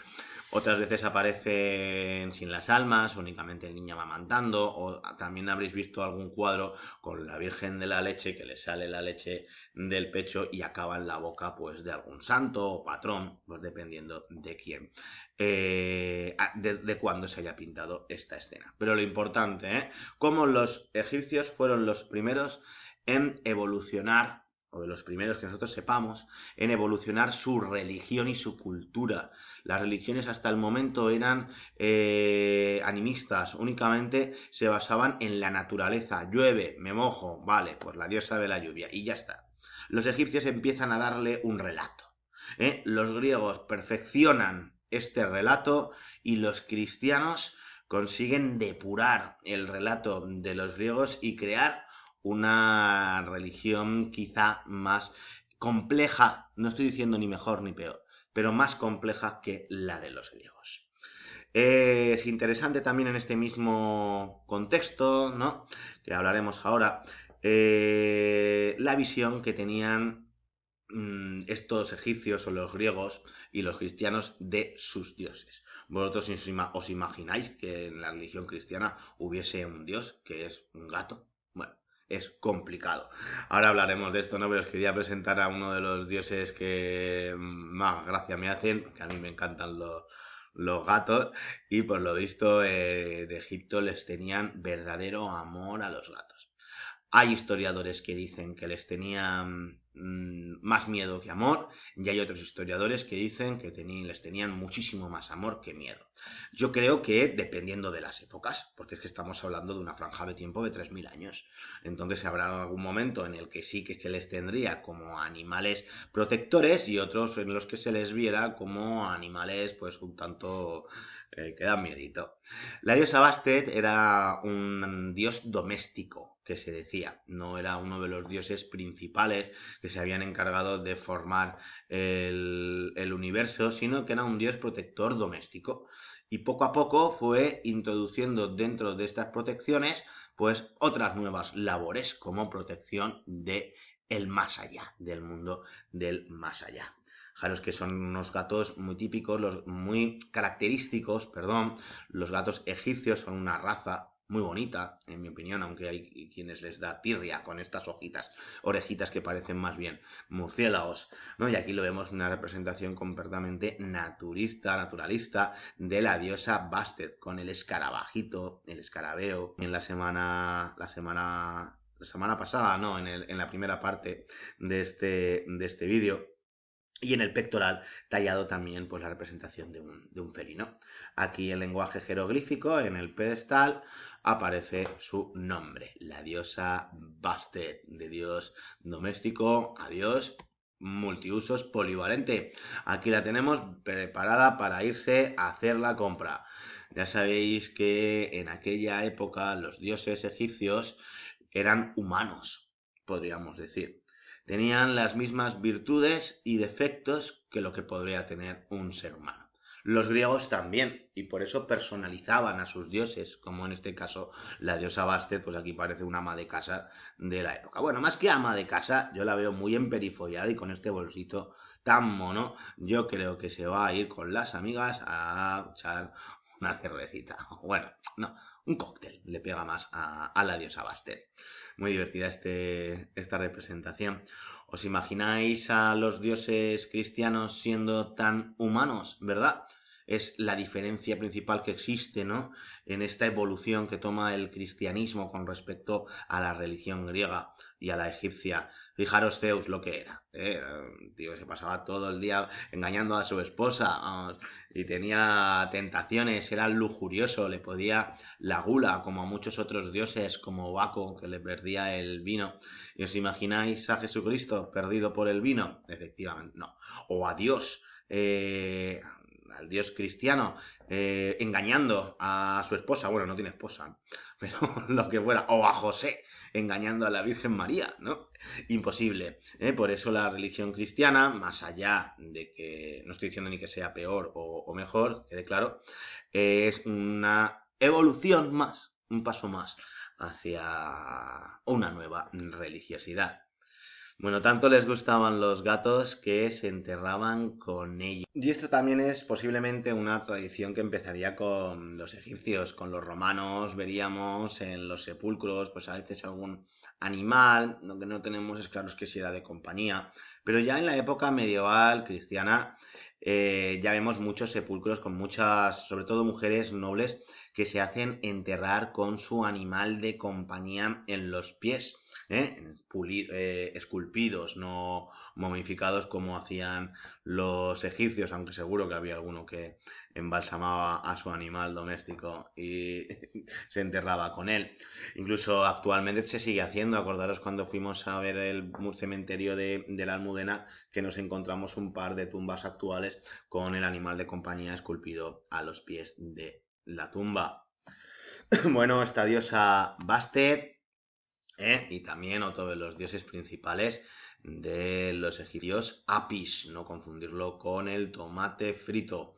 Otras veces aparecen sin las almas, únicamente el niño amamantando, o también habréis visto algún cuadro con la Virgen de la Leche, que le sale la leche del pecho y acaba en la boca pues de algún santo o patrón, pues dependiendo de quién, de cuándo se haya pintado esta escena. Pero lo importante, cómo los egipcios fueron los primeros en evolucionar, o de los primeros que nosotros sepamos, en evolucionar su religión y su cultura. Las religiones hasta el momento eran animistas, únicamente se basaban en la naturaleza. Llueve, me mojo, vale, pues la diosa de la lluvia y ya está. Los egipcios empiezan a darle un relato. Los griegos perfeccionan este relato y los cristianos consiguen depurar el relato de los griegos y crear una religión quizá más compleja, no estoy diciendo ni mejor ni peor, pero más compleja que la de los griegos. Es interesante también en este mismo contexto, ¿no?, que hablaremos ahora, la visión que tenían estos egipcios o los griegos y los cristianos de sus dioses. ¿Vosotros os imagináis que en la religión cristiana hubiese un dios que es un gato? Bueno, es complicado. Ahora hablaremos de esto, ¿no? Pero os quería presentar a uno de los dioses que más gracia me hacen, que a mí me encantan los gatos, y por lo visto de Egipto les tenían verdadero amor a los gatos. Hay historiadores que dicen que les tenían más miedo que amor, y hay otros historiadores que dicen que les tenían muchísimo más amor que miedo. Yo creo que dependiendo de las épocas, porque es que estamos hablando de una franja de tiempo de 3000 años. Entonces habrá algún momento en el que sí que se les tendría como animales protectores y otros en los que se les viera como animales pues un tanto que dan miedito. La diosa Bastet era un dios doméstico, que se decía, no era uno de los dioses principales que se habían encargado de formar el universo, sino que era un dios protector doméstico. Y poco a poco fue introduciendo dentro de estas protecciones pues otras nuevas labores como protección de el más allá, del mundo del más allá. Fijaros que son unos gatos muy típicos, muy característicos, perdón. Los gatos egipcios son una raza muy bonita, en mi opinión, aunque hay quienes les da tirria con estas orejitas que parecen más bien murciélagos, ¿no? Y aquí lo vemos una representación completamente naturalista de la diosa Bastet, con el escarabajito, el escarabeo. En la semana pasada, no, en la primera parte de este vídeo. Y en el pectoral tallado también pues la representación de un felino. Aquí en lenguaje jeroglífico, en el pedestal, aparece su nombre, la diosa Bastet, de dios doméstico a dios multiusos polivalente. Aquí la tenemos preparada para irse a hacer la compra. Ya sabéis que en aquella época los dioses egipcios eran humanos, podríamos decir. Tenían las mismas virtudes y defectos que lo que podría tener un ser humano. Los griegos también, y por eso personalizaban a sus dioses, como en este caso la diosa Bastet, pues aquí parece una ama de casa de la época. Bueno, más que ama de casa, yo la veo muy emperifollada y con este bolsito tan mono, yo creo que se va a ir con las amigas a echar una cervecita. Bueno, no, un cóctel le pega más a la diosa Bastet. Muy divertida esta representación. ¿Os imagináis a los dioses cristianos siendo tan humanos, verdad? Es la diferencia principal que existe, ¿no?, en esta evolución que toma el cristianismo con respecto a la religión griega y a la egipcia. Fijaros Zeus lo que era, un tío que se pasaba todo el día engañando a su esposa, y tenía tentaciones, era lujurioso, le podía la gula, como a muchos otros dioses, como Baco, que le perdía el vino. ¿Y os imagináis a Jesucristo perdido por el vino? Efectivamente, no. O a Dios, al Dios cristiano, engañando a su esposa. Bueno, no tiene esposa, pero lo que fuera. O a José, engañando a la Virgen María, ¿no? Imposible. Por eso la religión cristiana, más allá de que, no estoy diciendo ni que sea peor o mejor, quede claro, es una evolución más, un paso más hacia una nueva religiosidad. Bueno, tanto les gustaban los gatos que se enterraban con ellos. Y esto también es posiblemente una tradición que empezaría con los egipcios, con los romanos. Veríamos en los sepulcros, pues a veces algún animal, lo que no tenemos es claro que si era de compañía. Pero ya en la época medieval cristiana ya vemos muchos sepulcros con muchas, sobre todo mujeres nobles, que se hacen enterrar con su animal de compañía en los pies. Esculpidos, no momificados como hacían los egipcios, aunque seguro que había alguno que embalsamaba a su animal doméstico y se enterraba con él. Incluso actualmente se sigue haciendo. Acordaros cuando fuimos a ver el cementerio de la Almudena, que nos encontramos un par de tumbas actuales con el animal de compañía esculpido a los pies de la tumba. Bueno, esta diosa Bastet, y también otro de los dioses principales de los egipcios, Apis, no confundirlo con el tomate frito.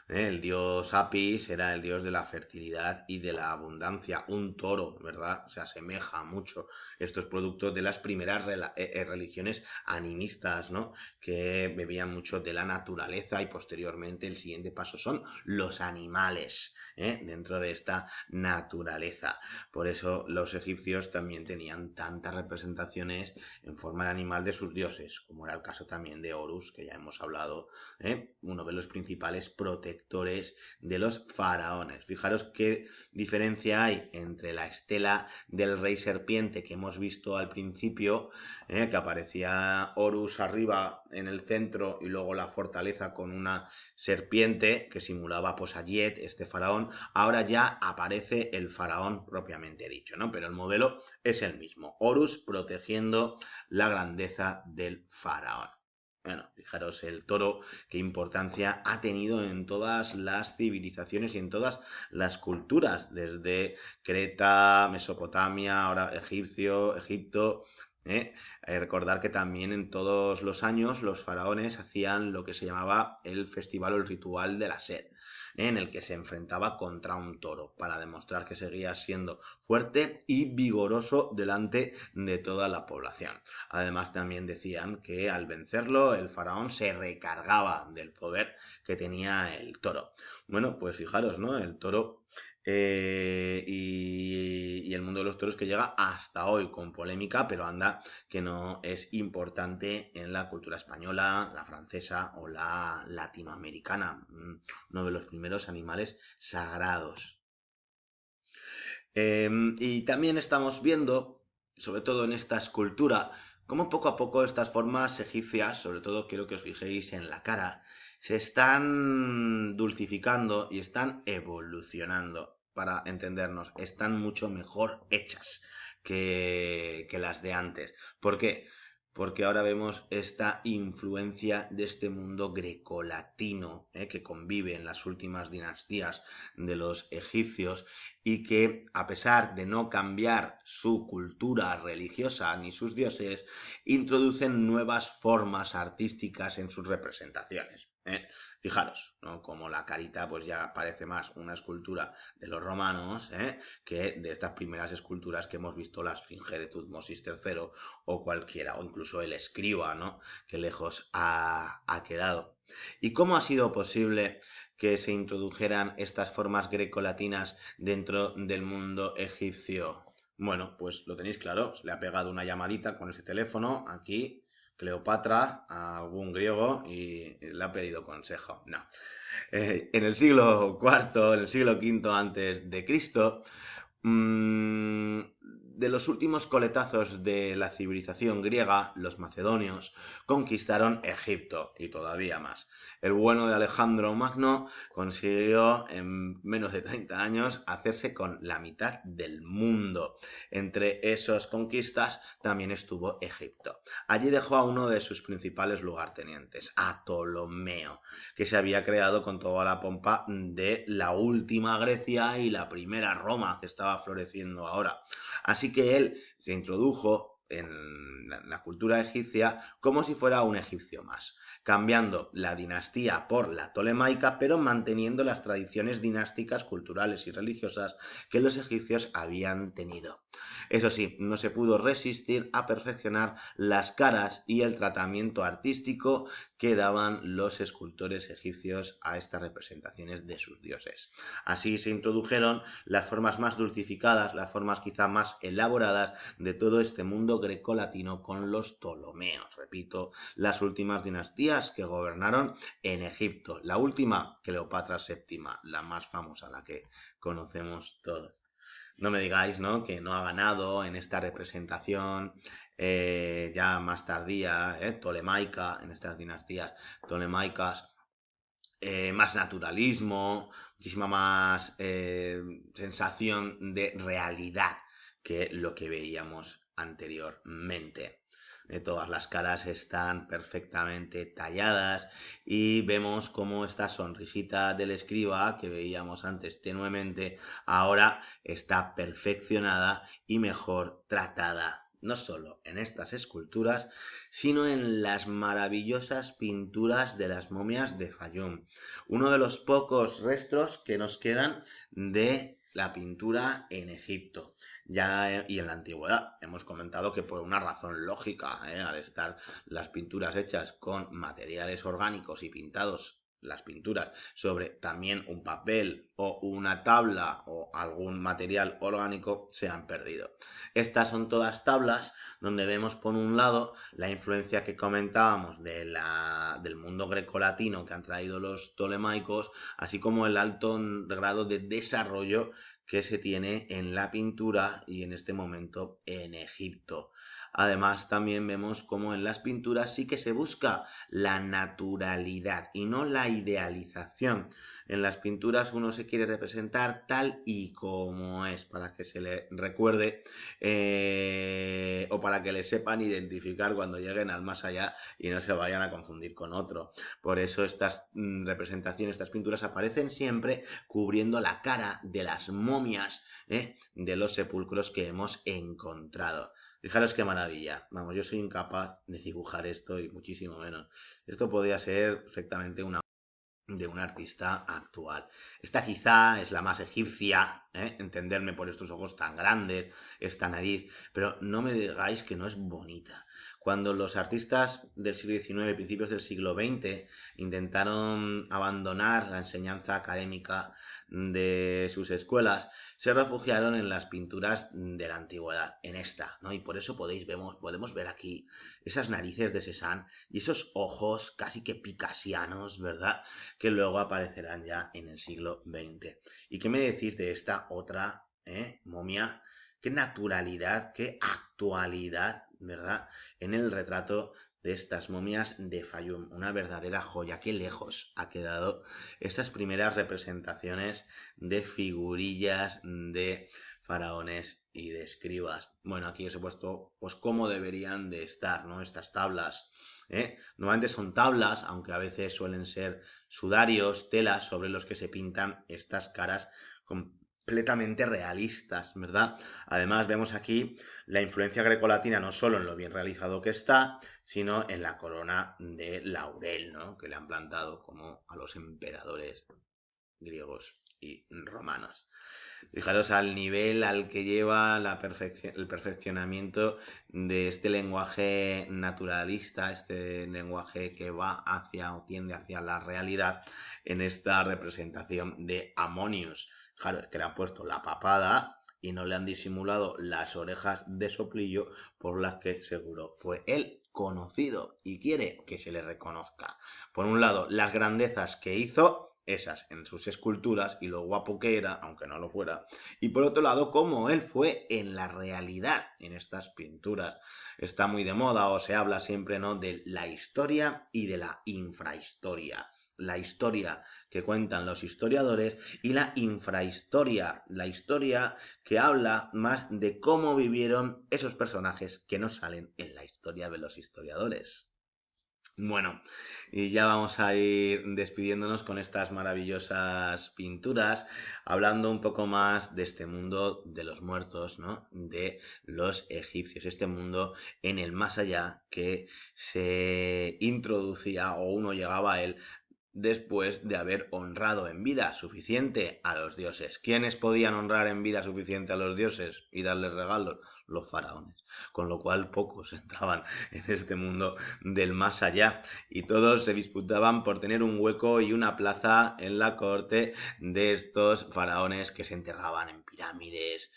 El dios Apis era el dios de la fertilidad y de la abundancia, un toro, ¿verdad? Se asemeja mucho. Estos productos de las primeras religiones animistas, ¿no? Que bebían mucho de la naturaleza y posteriormente el siguiente paso son los animales, dentro de esta naturaleza. Por eso los egipcios también tenían tantas representaciones en forma de animal de sus dioses, como era el caso también de Horus, que ya hemos hablado, uno de los principales protectores de los faraones. Fijaros qué diferencia hay entre la estela del rey serpiente que hemos visto al principio, que aparecía Horus arriba en el centro y luego la fortaleza con una serpiente que simulaba pues a Yet, este faraón. Ahora ya aparece el faraón propiamente dicho, ¿no? Pero el modelo es el mismo, Horus protegiendo la grandeza del faraón. Bueno, fijaros el toro, qué importancia ha tenido en todas las civilizaciones y en todas las culturas, desde Creta, Mesopotamia, ahora Egipto. Recordar que también en todos los años los faraones hacían lo que se llamaba el festival o el ritual de la sed, en el que se enfrentaba contra un toro para demostrar que seguía siendo fuerte y vigoroso delante de toda la población. Además también decían que al vencerlo el faraón se recargaba del poder que tenía el toro. Bueno, pues fijaros, ¿no? El toro y el mundo de los toros que llega hasta hoy con polémica, pero anda que no es importante en la cultura española, la francesa o la latinoamericana, uno de los primeros animales sagrados. Y también estamos viendo, sobre todo en esta escultura, cómo poco a poco estas formas egipcias, sobre todo quiero que os fijéis en la cara, se están dulcificando y están evolucionando. Para entendernos, están mucho mejor hechas que las de antes. ¿Por qué? Porque ahora vemos esta influencia de este mundo grecolatino, que convive en las últimas dinastías de los egipcios y que, a pesar de no cambiar su cultura religiosa ni sus dioses, introducen nuevas formas artísticas en sus representaciones. Fijaros, ¿no? Como la carita pues ya parece más una escultura de los romanos, que de estas primeras esculturas que hemos visto, la Esfinge de Tutmosis III o cualquiera, o incluso el escriba, ¿no? Que lejos ha quedado. ¿Y cómo ha sido posible que se introdujeran estas formas grecolatinas dentro del mundo egipcio? Bueno, pues lo tenéis claro, le ha pegado una llamadita con ese teléfono aquí Cleopatra a algún griego y le ha pedido consejo. No. En el siglo IV, en el siglo V antes de Cristo, de los últimos coletazos de la civilización griega, los macedonios conquistaron Egipto y todavía más. El bueno de Alejandro Magno consiguió en menos de 30 años hacerse con la mitad del mundo. Entre esas conquistas también estuvo Egipto. Allí dejó a uno de sus principales lugartenientes, a Ptolomeo, que se había creado con toda la pompa de la última Grecia y la primera Roma que estaba floreciendo ahora. Así Así que él se introdujo en la cultura egipcia como si fuera un egipcio más, cambiando la dinastía por la tolemaica, pero manteniendo las tradiciones dinásticas, culturales y religiosas que los egipcios habían tenido. Eso sí, no se pudo resistir a perfeccionar las caras y el tratamiento artístico que daban los escultores egipcios a estas representaciones de sus dioses. Así se introdujeron las formas más dulcificadas, las formas quizá más elaboradas de todo este mundo grecolatino con los Ptolomeos. Repito, las últimas dinastías que gobernaron en Egipto. La última, Cleopatra VII, la más famosa, la que conocemos todos. No me digáis, ¿no?, que no ha ganado en esta representación ya más tardía, tolemaica, en estas dinastías tolemaicas, más naturalismo, muchísima más sensación de realidad que lo que veíamos anteriormente. Todas las caras están perfectamente talladas y vemos cómo esta sonrisita del escriba que veíamos antes tenuemente ahora está perfeccionada y mejor tratada, no solo en estas esculturas, sino en las maravillosas pinturas de las momias de Fayum, uno de los pocos restos que nos quedan de la pintura en Egipto y en la antigüedad. Hemos comentado que por una razón lógica, al estar las pinturas hechas con materiales orgánicos y pintados las pinturas sobre también un papel o una tabla o algún material orgánico, se han perdido. Estas son todas tablas donde vemos por un lado la influencia que comentábamos del mundo grecolatino que han traído los ptolemaicos, así como el alto grado de desarrollo que se tiene en la pintura y en este momento en Egipto. Además, también vemos cómo en las pinturas sí que se busca la naturalidad y no la idealización. En las pinturas uno se quiere representar tal y como es, para que se le recuerde o para que le sepan identificar cuando lleguen al más allá y no se vayan a confundir con otro. Por eso estas representaciones, estas pinturas aparecen siempre cubriendo la cara de las momias de los sepulcros que hemos encontrado. Fijaros qué maravilla. Vamos, yo soy incapaz de dibujar esto y muchísimo menos. Esto podría ser perfectamente una de un artista actual. Esta quizá es la más egipcia, entenderme por estos ojos tan grandes, esta nariz, pero no me digáis que no es bonita. Cuando los artistas del siglo XIX, principios del siglo XX, intentaron abandonar la enseñanza académica de sus escuelas, se refugiaron en las pinturas de la antigüedad, en esta, ¿no? Y por eso podemos ver aquí esas narices de Cézanne y esos ojos casi que picasianos, ¿verdad?, que luego aparecerán ya en el siglo XX. ¿Y qué me decís de esta otra momia? Qué naturalidad, qué actualidad, ¿verdad?, en el retrato de estas momias de Fayum, una verdadera joya. Qué lejos ha quedado estas primeras representaciones de figurillas de faraones y de escribas. Bueno, aquí os he puesto pues cómo deberían de estar, ¿no?, estas tablas. Normalmente son tablas, aunque a veces suelen ser sudarios, telas sobre los que se pintan estas caras completamente realistas, ¿verdad? Además vemos aquí la influencia grecolatina no solo en lo bien realizado que está, sino en la corona de laurel, ¿no?, que le han plantado como a los emperadores griegos y romanos. Fijaros al nivel al que lleva el perfeccionamiento de este lenguaje naturalista, este lenguaje que va hacia o tiende hacia la realidad en esta representación de Ammonius. Fijaros que le han puesto la papada y no le han disimulado las orejas de soplillo por las que seguro fue él conocido y quiere que se le reconozca. Por un lado, las grandezas que hizo, esas en sus esculturas y lo guapo que era, aunque no lo fuera, y por otro lado cómo él fue en la realidad en estas pinturas. Está muy de moda o se habla siempre, ¿no?, de la historia y de la infrahistoria. La historia que cuentan los historiadores y la infrahistoria, la historia que habla más de cómo vivieron esos personajes que no salen en la historia de los historiadores. Bueno, y ya vamos a ir despidiéndonos con estas maravillosas pinturas, hablando un poco más de este mundo de los muertos, ¿no? De los egipcios, este mundo en el más allá que se introducía o uno llegaba a él después de haber honrado en vida suficiente a los dioses. ¿Quiénes podían honrar en vida suficiente a los dioses y darles regalos? Los faraones. Con lo cual pocos entraban en este mundo del más allá y todos se disputaban por tener un hueco y una plaza en la corte de estos faraones que se enterraban en pirámides,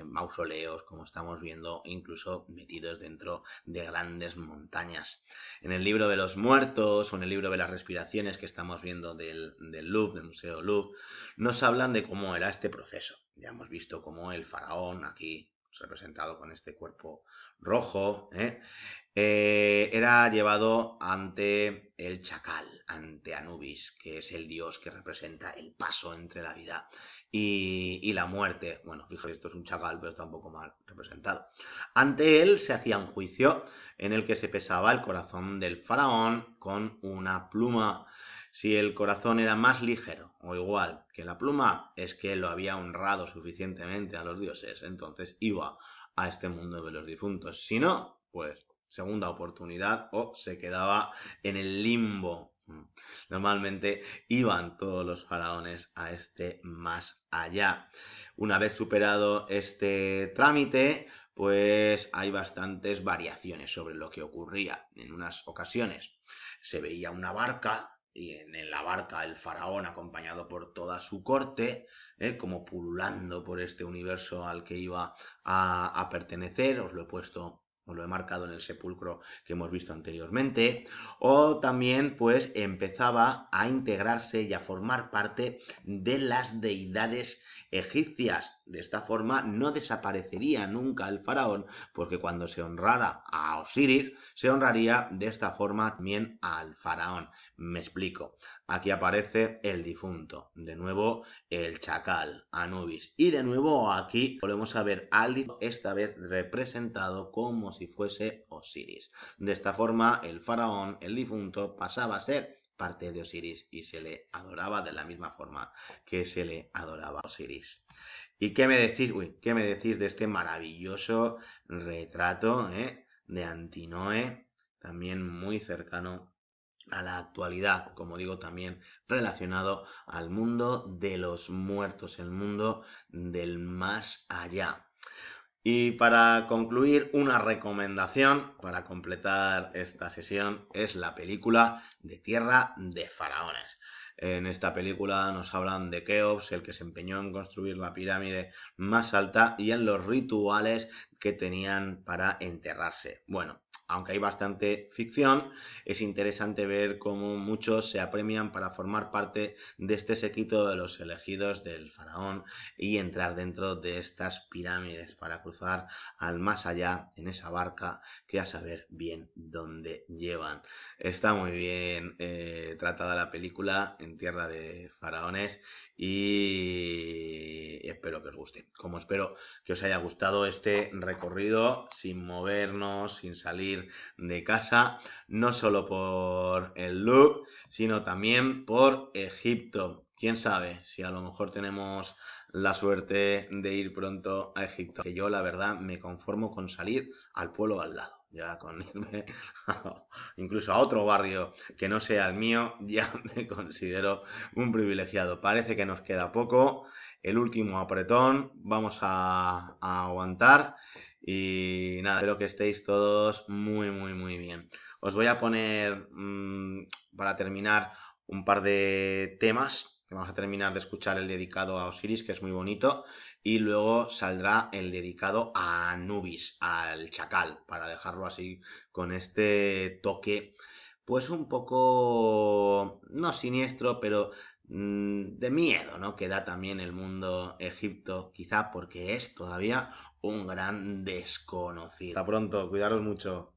mausoleos, como estamos viendo, incluso metidos dentro de grandes montañas. En el libro de los muertos o en el libro de las respiraciones que estamos viendo del Louvre, del Museo Louvre, nos hablan de cómo era este proceso. Ya hemos visto cómo el faraón, aquí representado con este cuerpo rojo, era llevado ante el chacal, ante Anubis, que es el dios que representa el paso entre la vida y la muerte. Bueno, fijaros, esto es un chacal, pero está un poco mal representado. Ante él se hacía un juicio en el que se pesaba el corazón del faraón con una pluma. Si el corazón era más ligero o igual que la pluma, es que lo había honrado suficientemente a los dioses, entonces iba a este mundo de los difuntos. Si no, pues segunda oportunidad o se quedaba en el limbo. Normalmente iban todos los faraones a este más allá. Una vez superado este trámite, pues hay bastantes variaciones sobre lo que ocurría. En unas ocasiones se veía una barca y en la barca el faraón acompañado por toda su corte, como pululando por este universo al que iba a pertenecer. Os lo he puesto, os lo he marcado en el sepulcro que hemos visto anteriormente. O también pues empezaba a integrarse y a formar parte de las deidades egipcias. De esta forma no desaparecería nunca el faraón, porque cuando se honrara a Osiris, se honraría de esta forma también al faraón. Me explico. Aquí aparece el difunto, de nuevo el chacal, Anubis, y de nuevo aquí volvemos a ver al difunto, esta vez representado como si fuese Osiris. De esta forma el faraón, el difunto, pasaba a ser parte de Osiris y se le adoraba de la misma forma que se le adoraba a Osiris. ¿Y qué me decís? ¿Qué me decís de este maravilloso retrato de Antinoe? También muy cercano a la actualidad, como digo, también relacionado al mundo de los muertos, el mundo del más allá. Y para concluir, una recomendación para completar esta sesión es la película de Tierra de Faraones. En esta película nos hablan de Keops, el que se empeñó en construir la pirámide más alta, y en los rituales que tenían para enterrarse. Bueno, aunque hay bastante ficción, es interesante ver cómo muchos se apremian para formar parte de este séquito de los elegidos del faraón y entrar dentro de estas pirámides para cruzar al más allá en esa barca que a saber bien dónde llevan. Está muy bien tratada la película en Tierra de Faraones y espero que os guste. Como espero que os haya gustado este recorrido sin movernos, sin salir de casa, no solo por el Louvre, sino también por Egipto. Quién sabe si a lo mejor tenemos la suerte de ir pronto a Egipto, que yo la verdad me conformo con salir al pueblo al lado, ya con irme incluso a otro barrio que no sea el mío, ya me considero un privilegiado. Parece que nos queda poco, el último apretón, vamos a aguantar y nada, espero que estéis todos muy bien. Os voy a poner para terminar un par de temas. Vamos a terminar de escuchar el dedicado a Osiris, que es muy bonito, y luego saldrá el dedicado a Anubis, al chacal, para dejarlo así con este toque, pues un poco, no siniestro, pero de miedo, ¿no? Que da también el mundo Egipto, quizá porque es todavía un gran desconocido. Hasta pronto, cuidaros mucho.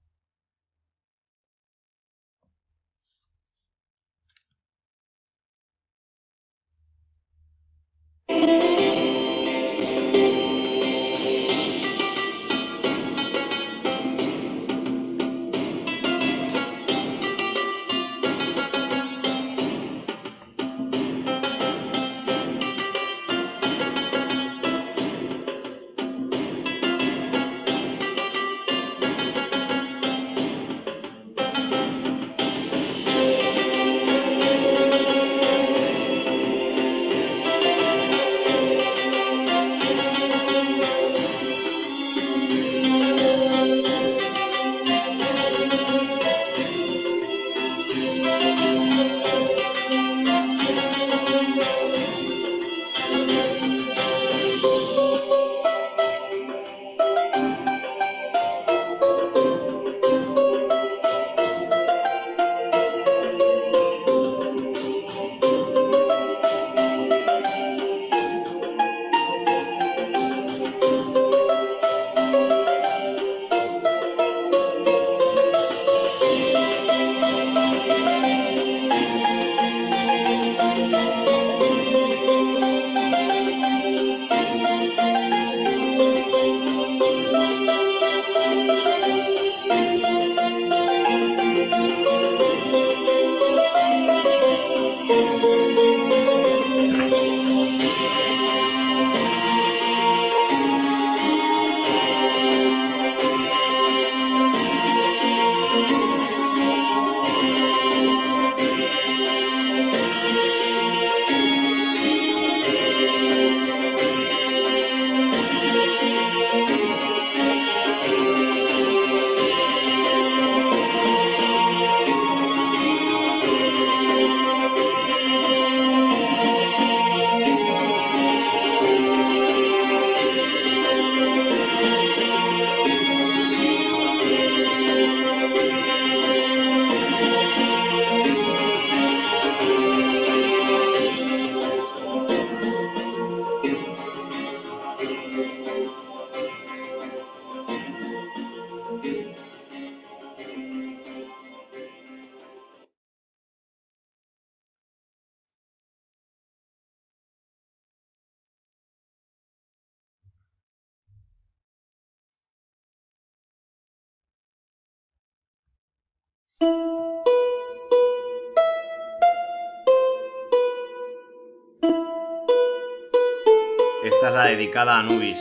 Esta es la dedicada a Anubis,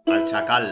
al chacal.